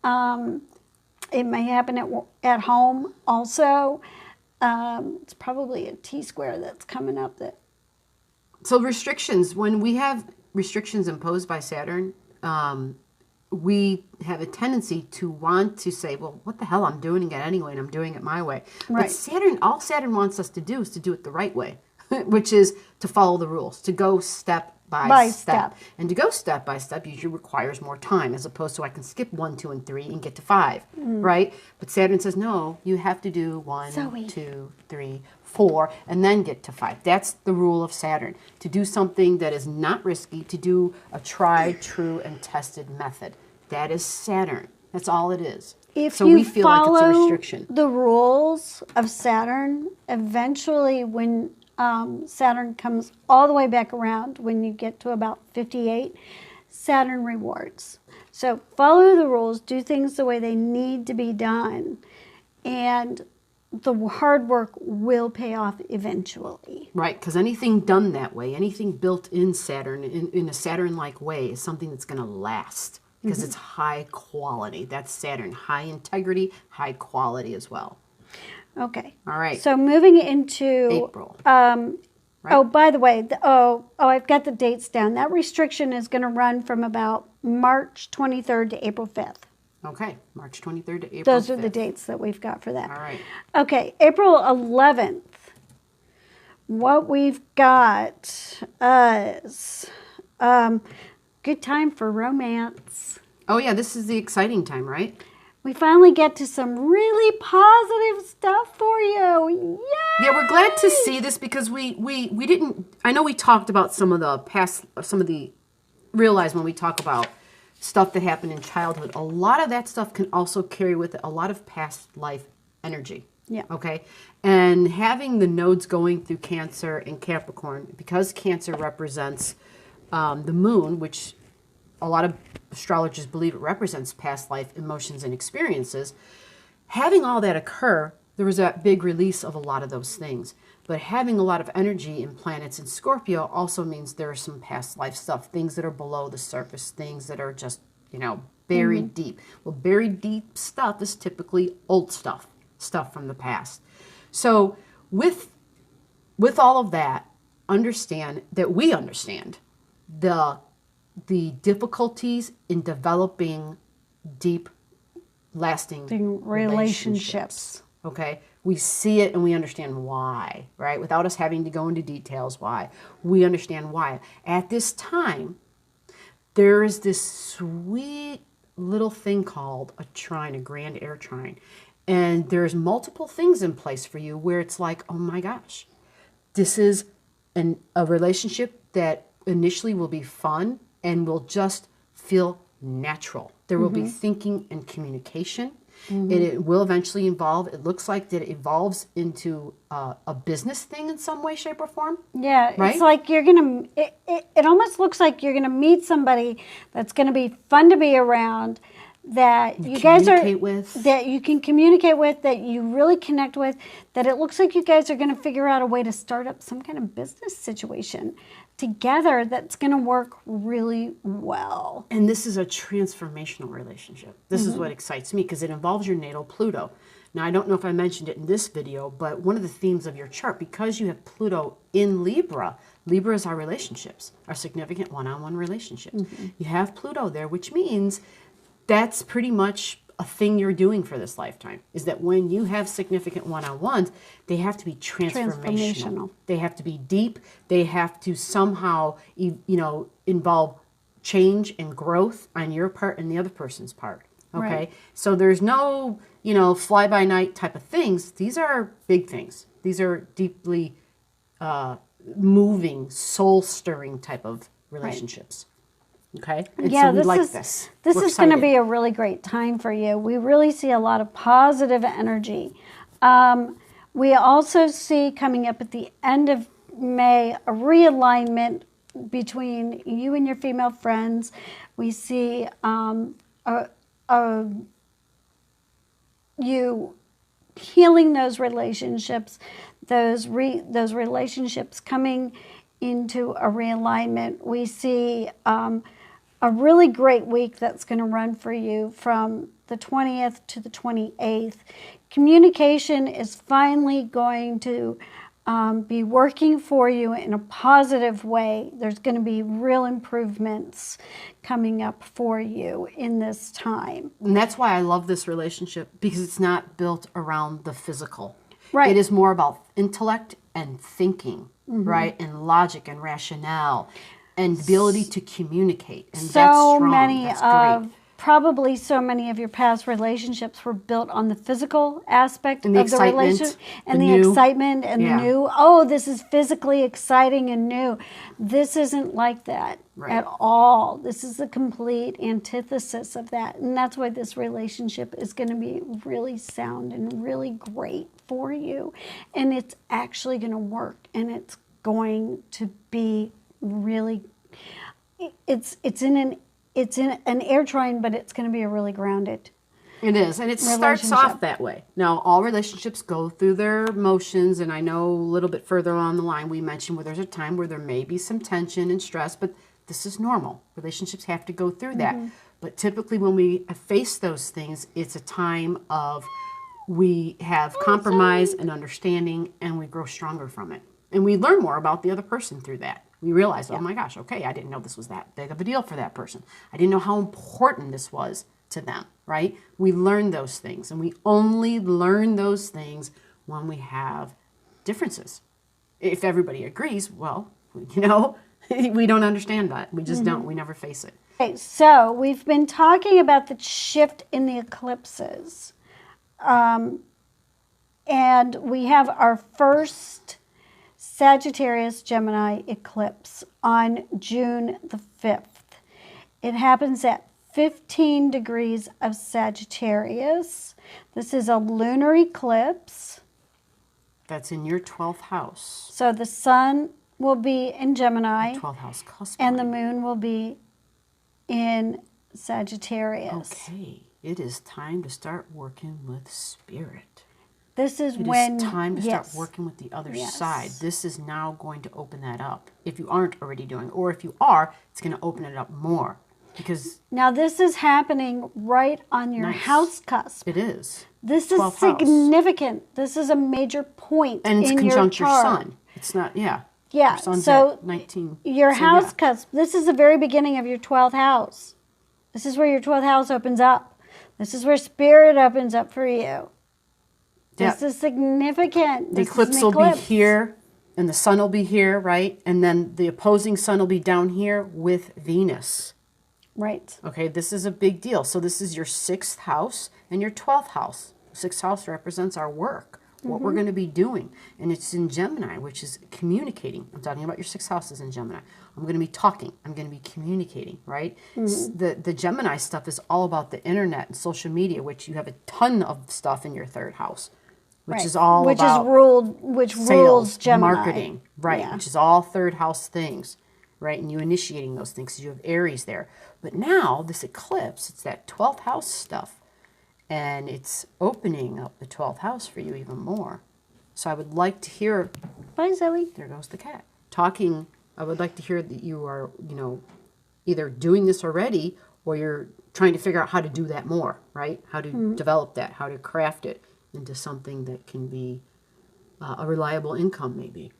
It may happen at home also. It's probably a T-square that's coming up. So restrictions, when we have restrictions imposed by Saturn, we have a tendency to want to say, well, what the hell, I'm doing it anyway, and I'm doing it my way. Right. But Saturn, all Saturn wants us to do is to do it the right way, which is to follow the rules, to go step by step. And to go step by step usually requires more time, as opposed to I can skip 1, 2, and 3 and get to 5, right? But Saturn says, no, you have to do 1, 2, 3, 4, and then get to 5. That's the rule of Saturn. To do something that is not risky, to do a tried, true, and tested method. That is Saturn. That's all it is. If we feel like it's a restriction. The rules of Saturn, eventually when Saturn comes all the way back around, when you get to about 58, Saturn rewards. So follow the rules, do things the way they need to be done, and the hard work will pay off eventually. Right, because anything done that way, anything built in Saturn, in a Saturn-like way, is something that's going to last. Because it's high quality. That's Saturn. High integrity, high quality as well. Okay. All right. So moving into April. Right? Oh, by the way, I've got the dates down. That restriction is going to run from about March 23rd to April 5th. Okay. March 23rd to April 5th. Those are the dates that we've got for that. All right. Okay, April 11th. What we've got is good time for romance. Oh, yeah. This is the exciting time, right? We finally get to some really positive stuff for you. Yay! Yeah, we're glad to see this because we didn't, I know we talked about some of the realize when we talk about stuff that happened in childhood, a lot of that stuff can also carry with it a lot of past life energy. Yeah. Okay. And having the nodes going through Cancer and Capricorn, because Cancer represents the moon, which a lot of astrologers believe it represents past life emotions and experiences, having all that occur, there was that big release of a lot of those things. But having a lot of energy in planets in Scorpio also means there are some past life stuff, things that are below the surface, things that are just, buried deep. Well, buried deep stuff is typically old stuff from the past. So with all of that, understand that we understand the difficulties in developing deep, lasting relationships. Okay? We see it and we understand why, right? Without us having to go into details why. We understand why. At this time, there is this sweet little thing called a trine, a grand air trine. And there's multiple things in place for you where it's like, oh my gosh, this is a relationship that initially will be fun and will just feel natural. There will be thinking and communication. And it will eventually evolve. It looks like that it evolves into a business thing in some way, shape, or form. Yeah, right? It's like you're going to, it almost looks like you're going to meet somebody that's going to be fun to be around, that you guys are, that you can communicate with, that you really connect with, that it looks like you guys are going to figure out a way to start up some kind of business situation together that's going to work really well. And this is a transformational relationship. This is what excites me because it involves your natal Pluto. Now, I don't know if I mentioned it in this video, but one of the themes of your chart, because you have Pluto in Libra, Libra is our relationships, our significant one-on-one relationships. You have Pluto there, which means that's pretty much a thing you're doing for this lifetime, is that when you have significant one-on-ones, they have to be transformational. They have to be deep. They have to somehow, involve change and growth on your part and the other person's part. Okay? Right. So there's no, fly-by-night type of things. These are big things. These are deeply moving, soul-stirring type of relationships. Okay. And yeah, so we like this. This is going to be a really great time for you. We really see a lot of positive energy. We also see coming up at the end of May a realignment between you and your female friends. We see you healing those relationships, those relationships coming into a realignment. We see a really great week that's going to run for you from the 20th to the 28th. Communication is finally going to be working for you in a positive way. There's going to be real improvements coming up for you in this time. And that's why I love this relationship, because it's not built around the physical. Right. It is more about intellect and thinking, right? And logic and rationale and ability to communicate. And that's strong. Probably so many of your past relationships were built on the physical aspect of the relationship and the excitement and the new. Oh, this is physically exciting and new. This isn't like that at all. This is the complete antithesis of that. And that's why this relationship is going to be really sound and really great for you. And it's actually going to work, and it's going to be really, it's in an air trine, but it's going to be a really grounded. It is, and it starts off that way. Now, all relationships go through their motions, and I know a little bit further on the line we mentioned where there's a time where there may be some tension and stress, but this is normal. Relationships have to go through that. But typically when we face those things, it's a time of we have compromise and understanding, and we grow stronger from it. And we learn more about the other person through that. We realize, oh my gosh, okay, I didn't know this was that big of a deal for that person. I didn't know how important this was to them, right? We learn those things, and we only learn those things when we have differences. If everybody agrees, well, we don't understand that. We just don't. We never face it. Okay, so we've been talking about the shift in the eclipses. And we have our first Sagittarius Gemini eclipse on June the 5th. It happens at 15 degrees of Sagittarius. This is a lunar eclipse. That's in your 12th house. So the sun will be in Gemini. 12th house cusp. And the moon will be in Sagittarius. Okay. It is time to start working with spirit. This is It when is time to start working with the other side. This is now going to open that up. If you aren't already doing, or if you are, it's going to open it up more. Because now this is happening right on your house cusp. It is. This is significant. House. This is a major point and it's in conjunct your your chart. sun. It's not, yeah. Yeah, Your sun's so at 19. your house cusp, this is the very beginning of your 12th house. This is where your 12th house opens up. This is where spirit opens up for you. This is significant. The eclipse will be here, and the sun will be here, right? And then the opposing sun will be down here with Venus. Right. Okay, this is a big deal. So this is your 6th house and your 12th house. 6th house represents our work, what we're going to be doing. And it's in Gemini, which is communicating. I'm talking about your 6th house is in Gemini. I'm going to be talking. I'm going to be communicating, right? The Gemini stuff is all about the internet and social media, which you have a ton of stuff in your 3rd house, which is all about sales, rules Gemini. Marketing, right? Which is all 3rd house things, right? And you initiating those things because you have Aries there. But now this eclipse, it's that 12th house stuff. And it's opening up the 12th house for you even more. So I would like to hear... Bye, Zoe. There goes the cat. Talking, I would like to hear that you are, either doing this already or you're trying to figure out how to do that more, right? How to develop that, how to craft it into something that can be a reliable income maybe.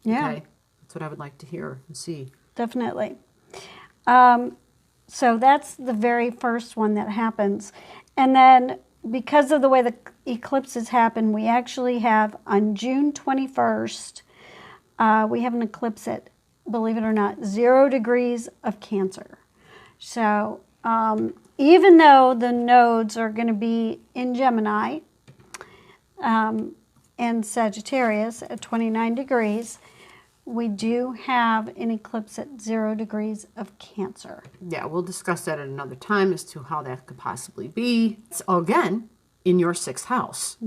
Yeah. Okay? That's what I would like to hear and see. Definitely. So that's the very first one that happens. And then because of the way the eclipses happen, we actually have on June 21st, we have an eclipse at, believe it or not, 0 degrees of Cancer. So even though the nodes are going to be in Gemini and Sagittarius at 29 degrees, we do have an eclipse at 0 degrees of Cancer. Yeah, we'll discuss that at another time as to how that could possibly be. It's, again, in your 6th house.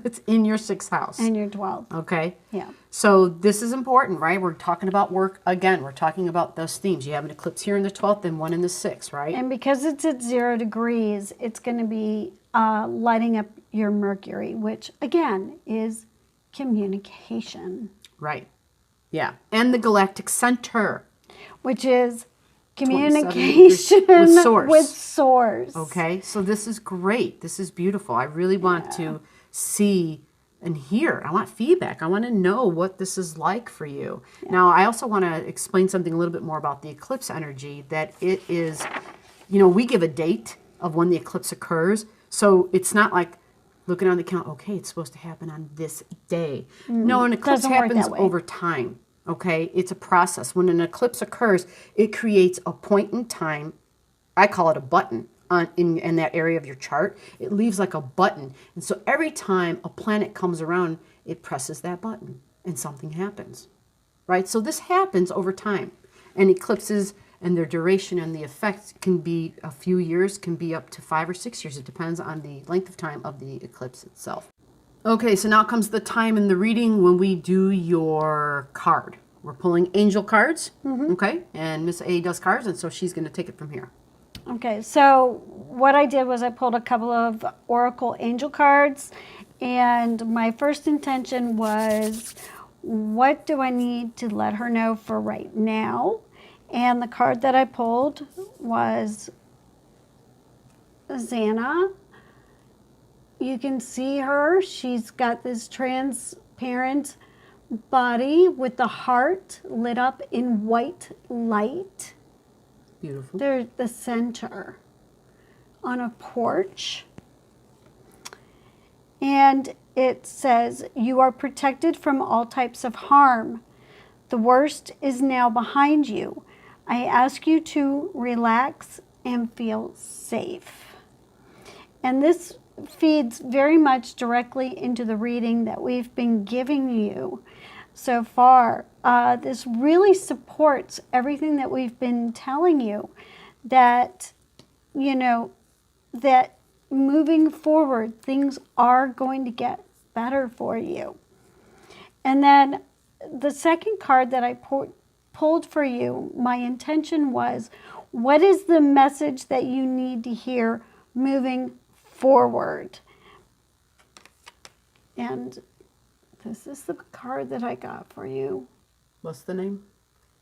It's in your 6th house. And your 12th. Okay? Yeah. So this is important, right? We're talking about work. Again, we're talking about those themes. You have an eclipse here in the 12th and one in the 6th, right? And because it's at 0 degrees, it's going to be lighting up your Mercury, which, again, is communication. Right. Yeah. And the galactic center. Which is communication with source. Okay. So this is great. This is beautiful. I really want to see and hear. I want feedback. I want to know what this is like for you. Yeah. Now, I also want to explain something a little bit more about the eclipse energy, that it is, we give a date of when the eclipse occurs. So it's not like looking on the calendar, okay, it's supposed to happen on this day. No, an eclipse happens over time, okay? It's a process. When an eclipse occurs, it creates a point in time. I call it a button in that area of your chart. It leaves like a button. And so every time a planet comes around, it presses that button and something happens, right? So this happens over time. And eclipses and their duration and the effects can be a few years, can be up to 5 or 6 years. It depends on the length of time of the eclipse itself. Okay, so now comes the time in the reading when we do your card. We're pulling angel cards, okay? And Miss A does cards, and so she's going to take it from here. Okay, so what I did was I pulled a couple of Oracle angel cards, and my first intention was, what do I need to let her know for right now? And the card that I pulled was Xana. you can see her. She's got this transparent body with the heart lit up in white light. Beautiful. There's the center on a porch. And it says, "You are protected from all types of harm. The worst is now behind you. I ask you to relax and feel safe." And this feeds very much directly into the reading that we've been giving you so far. This really supports everything that we've been telling you, that, you know, that moving forward, things are going to get better for you. And then the second card that I pulled for you, my intention was, what is the message that you need to hear moving forward? And this is the card that I got for you. What's the name?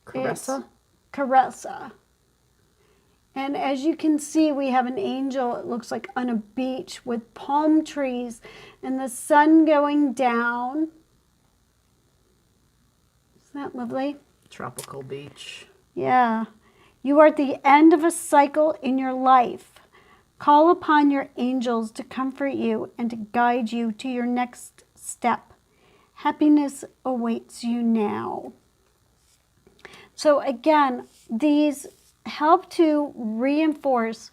Caressa? Caressa. And as you can see, we have an angel, it looks like, on a beach with palm trees and the sun going down. Isn't that lovely? Tropical beach. Yeah. You are at the end of a cycle in your life. Call upon your angels to comfort you and to guide you to your next step. Happiness awaits you now. So again, these help to reinforce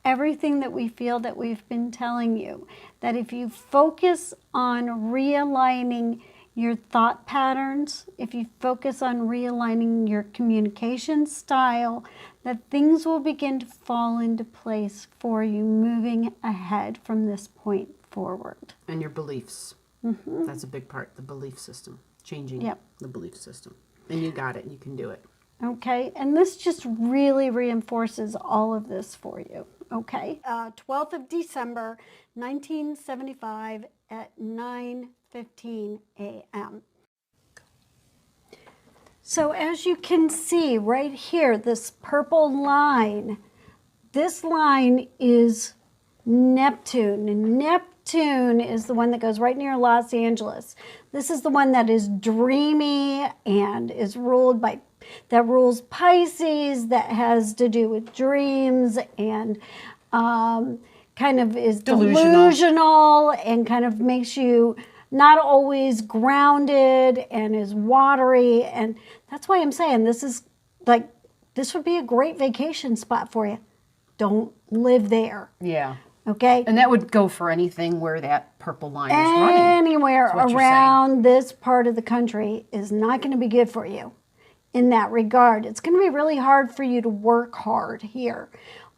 everything that we feel that we've been telling you. That if you focus on realigning your thought patterns, if you focus on realigning your communication style, that things will begin to fall into place for you moving ahead from this point forward. And your beliefs. Mm-hmm. That's a big part, the belief system. Changing the belief system. And you got it. You can do it. Okay, and this just really reinforces all of this for you. Okay, 12th of December, 1975 at 9:15 a.m. So as you can see right here, this purple line, this line is Neptune. And Neptune is the one that goes right near Los Angeles. This is the one that is dreamy and is ruled by, that rules Pisces, that has to do with dreams and kind of is delusional and kind of makes you not always grounded and is watery. And that's why I'm saying this is like, this would be a great vacation spot for you. Don't live there. Yeah. Okay? And that would go for anything where that purple line is running. Anywhere around this part of the country is not going to be good for you in that regard. It's going to be really hard for you to work hard here.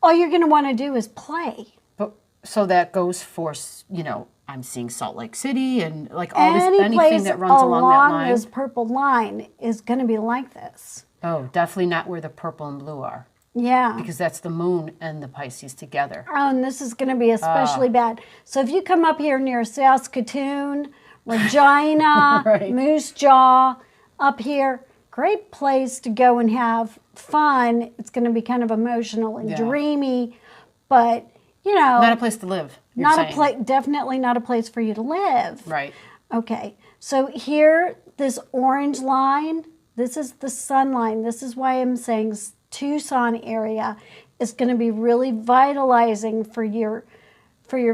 All you're going to want to do is play. But so that goes for, you know, I'm seeing Salt Lake City and like all this, anything that runs along that line. This purple line is going to be like this. Oh, definitely not where the purple and blue are. Yeah. Because that's the moon and the Pisces together. Oh, and this is going to be especially bad. So if you come up here near Saskatoon, Regina, right. Moose Jaw, up here, great place to go and have fun. It's going to be kind of emotional and dreamy, but, you know. Not a place to live. Definitely not a place for you to live. Right. Okay. So here, this orange line, this is the sun line. This is why I'm saying Tucson area is going to be really vitalizing for your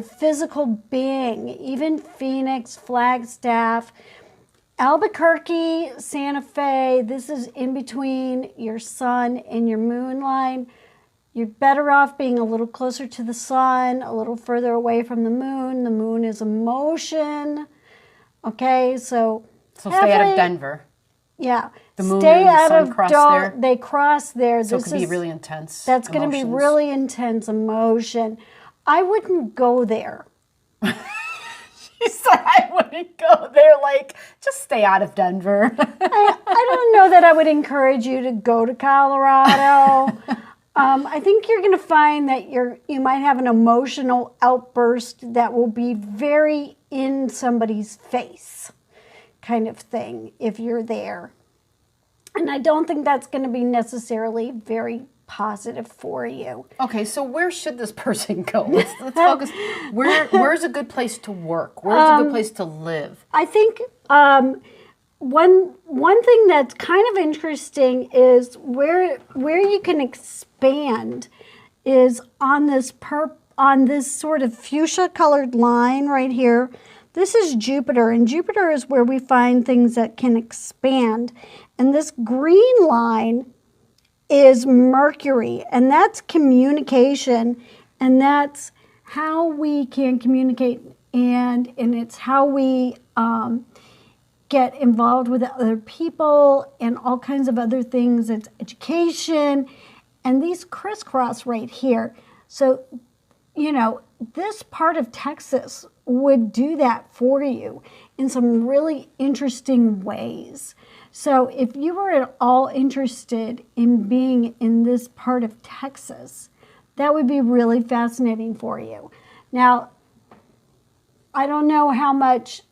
physical being. Even Phoenix, Flagstaff, Albuquerque, Santa Fe, this is in between your sun and your moon line. You're better off being a little closer to the sun, a little further away from the moon. The moon is emotion. Okay, so stay out of Denver. Yeah. The moon and the sun cross there. They cross there. So it could be really intense. That's going to be really intense emotion. I wouldn't go there. She said I wouldn't go there. Like, just stay out of Denver. I don't know that I would encourage you to go to Colorado. I think you're going to find that you might have an emotional outburst that will be very in somebody's face kind of thing if you're there. And I don't think that's going to be necessarily very positive for you. Okay, so where should this person go? Let's focus. Where's a good place to work? Where's a good place to live? I think one thing that's kind of interesting is where you can expand is on this sort of fuchsia colored line right here. This is Jupiter, and Jupiter is where we find things that can expand. And this green line is Mercury, and that's communication, and that's how we can communicate, and it's how we get involved with other people and all kinds of other things. It's education, and these crisscross right here. So, you know, this part of Texas would do that for you in some really interesting ways. So if you were at all interested in being in this part of Texas, that would be really fascinating for you. Now, I don't know how much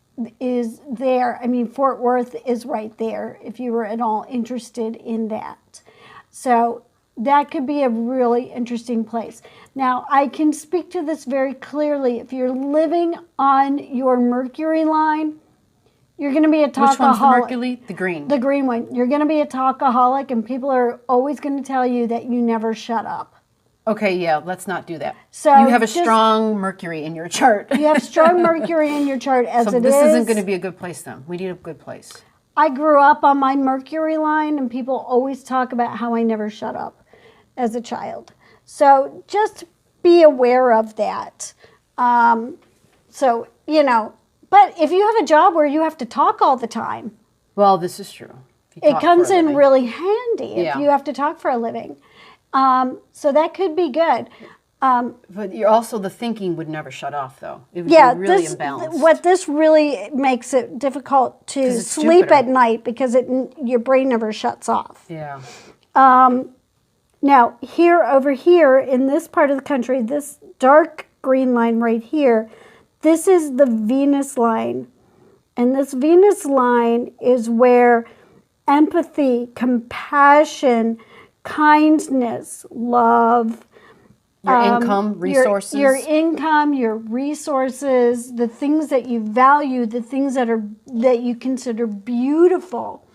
is there. I mean, Fort Worth is right there if you were at all interested in that. So that could be a really interesting place. Now, I can speak to this very clearly. If you're living on your Mercury line, you're going to be a talkaholic. Which one's the Mercury? The green. The green one. You're going to be a talkaholic, and people are always going to tell you that you never shut up. Okay, yeah, let's not do that. So you have a strong Mercury in your chart. You have strong Mercury in your chart as so it is. So this isn't going to be a good place then. We need a good place. I grew up on my Mercury line, and people always talk about how I never shut up as a child. So just be aware of that. So, you know, but if you have a job where you have to talk all the time. Well, this is true. It comes in really handy if you have to talk for a living. So that could be good. But you're also, the thinking would never shut off, though. It would be really imbalanced. What this really makes it difficult to sleep at night because your brain never shuts off. Yeah. Now, over here in this part of the country, this dark green line right here, this is the Venus line. And this Venus line is where empathy, compassion, kindness, love, your income, resources. Your income, your resources, the things that you value, the things that you consider beautiful.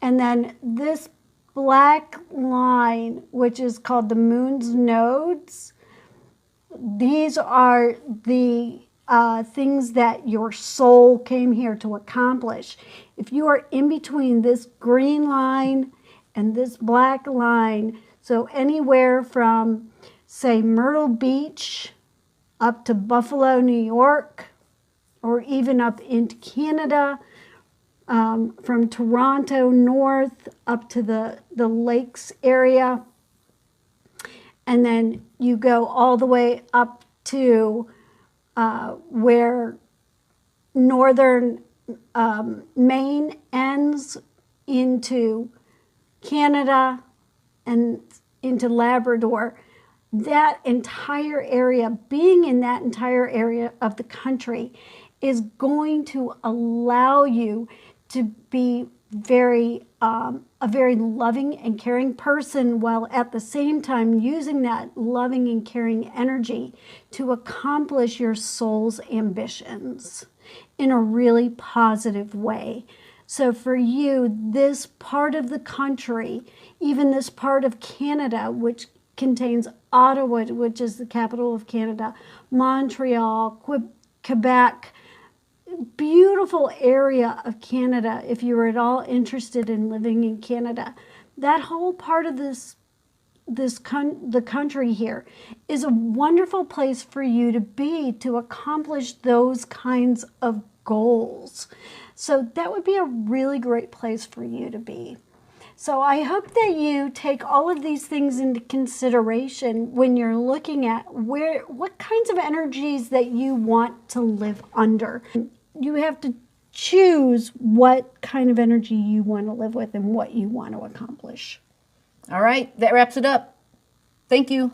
And then this black line, which is called the moon's nodes, these are the things that your soul came here to accomplish. If you are in between this green line and this black line, so anywhere from, say, Myrtle Beach up to Buffalo, New York, or even up into Canada, from Toronto north up to the lakes area, and then you go all the way up to where northern Maine ends into Canada and into Labrador. That entire area, being in that entire area of the country, is going to allow you to be a very loving and caring person, while at the same time using that loving and caring energy to accomplish your soul's ambitions in a really positive way. So for you, this part of the country, even this part of Canada, which contains Ottawa, which is the capital of Canada, Montreal, Quebec, beautiful area of Canada, if you were at all interested in living in Canada. That whole part of the country here is a wonderful place for you to be, to accomplish those kinds of goals. So that would be a really great place for you to be. So I hope that you take all of these things into consideration when you're looking at what kinds of energies that you want to live under. You have to choose what kind of energy you want to live with and what you want to accomplish. All right, that wraps it up. Thank you.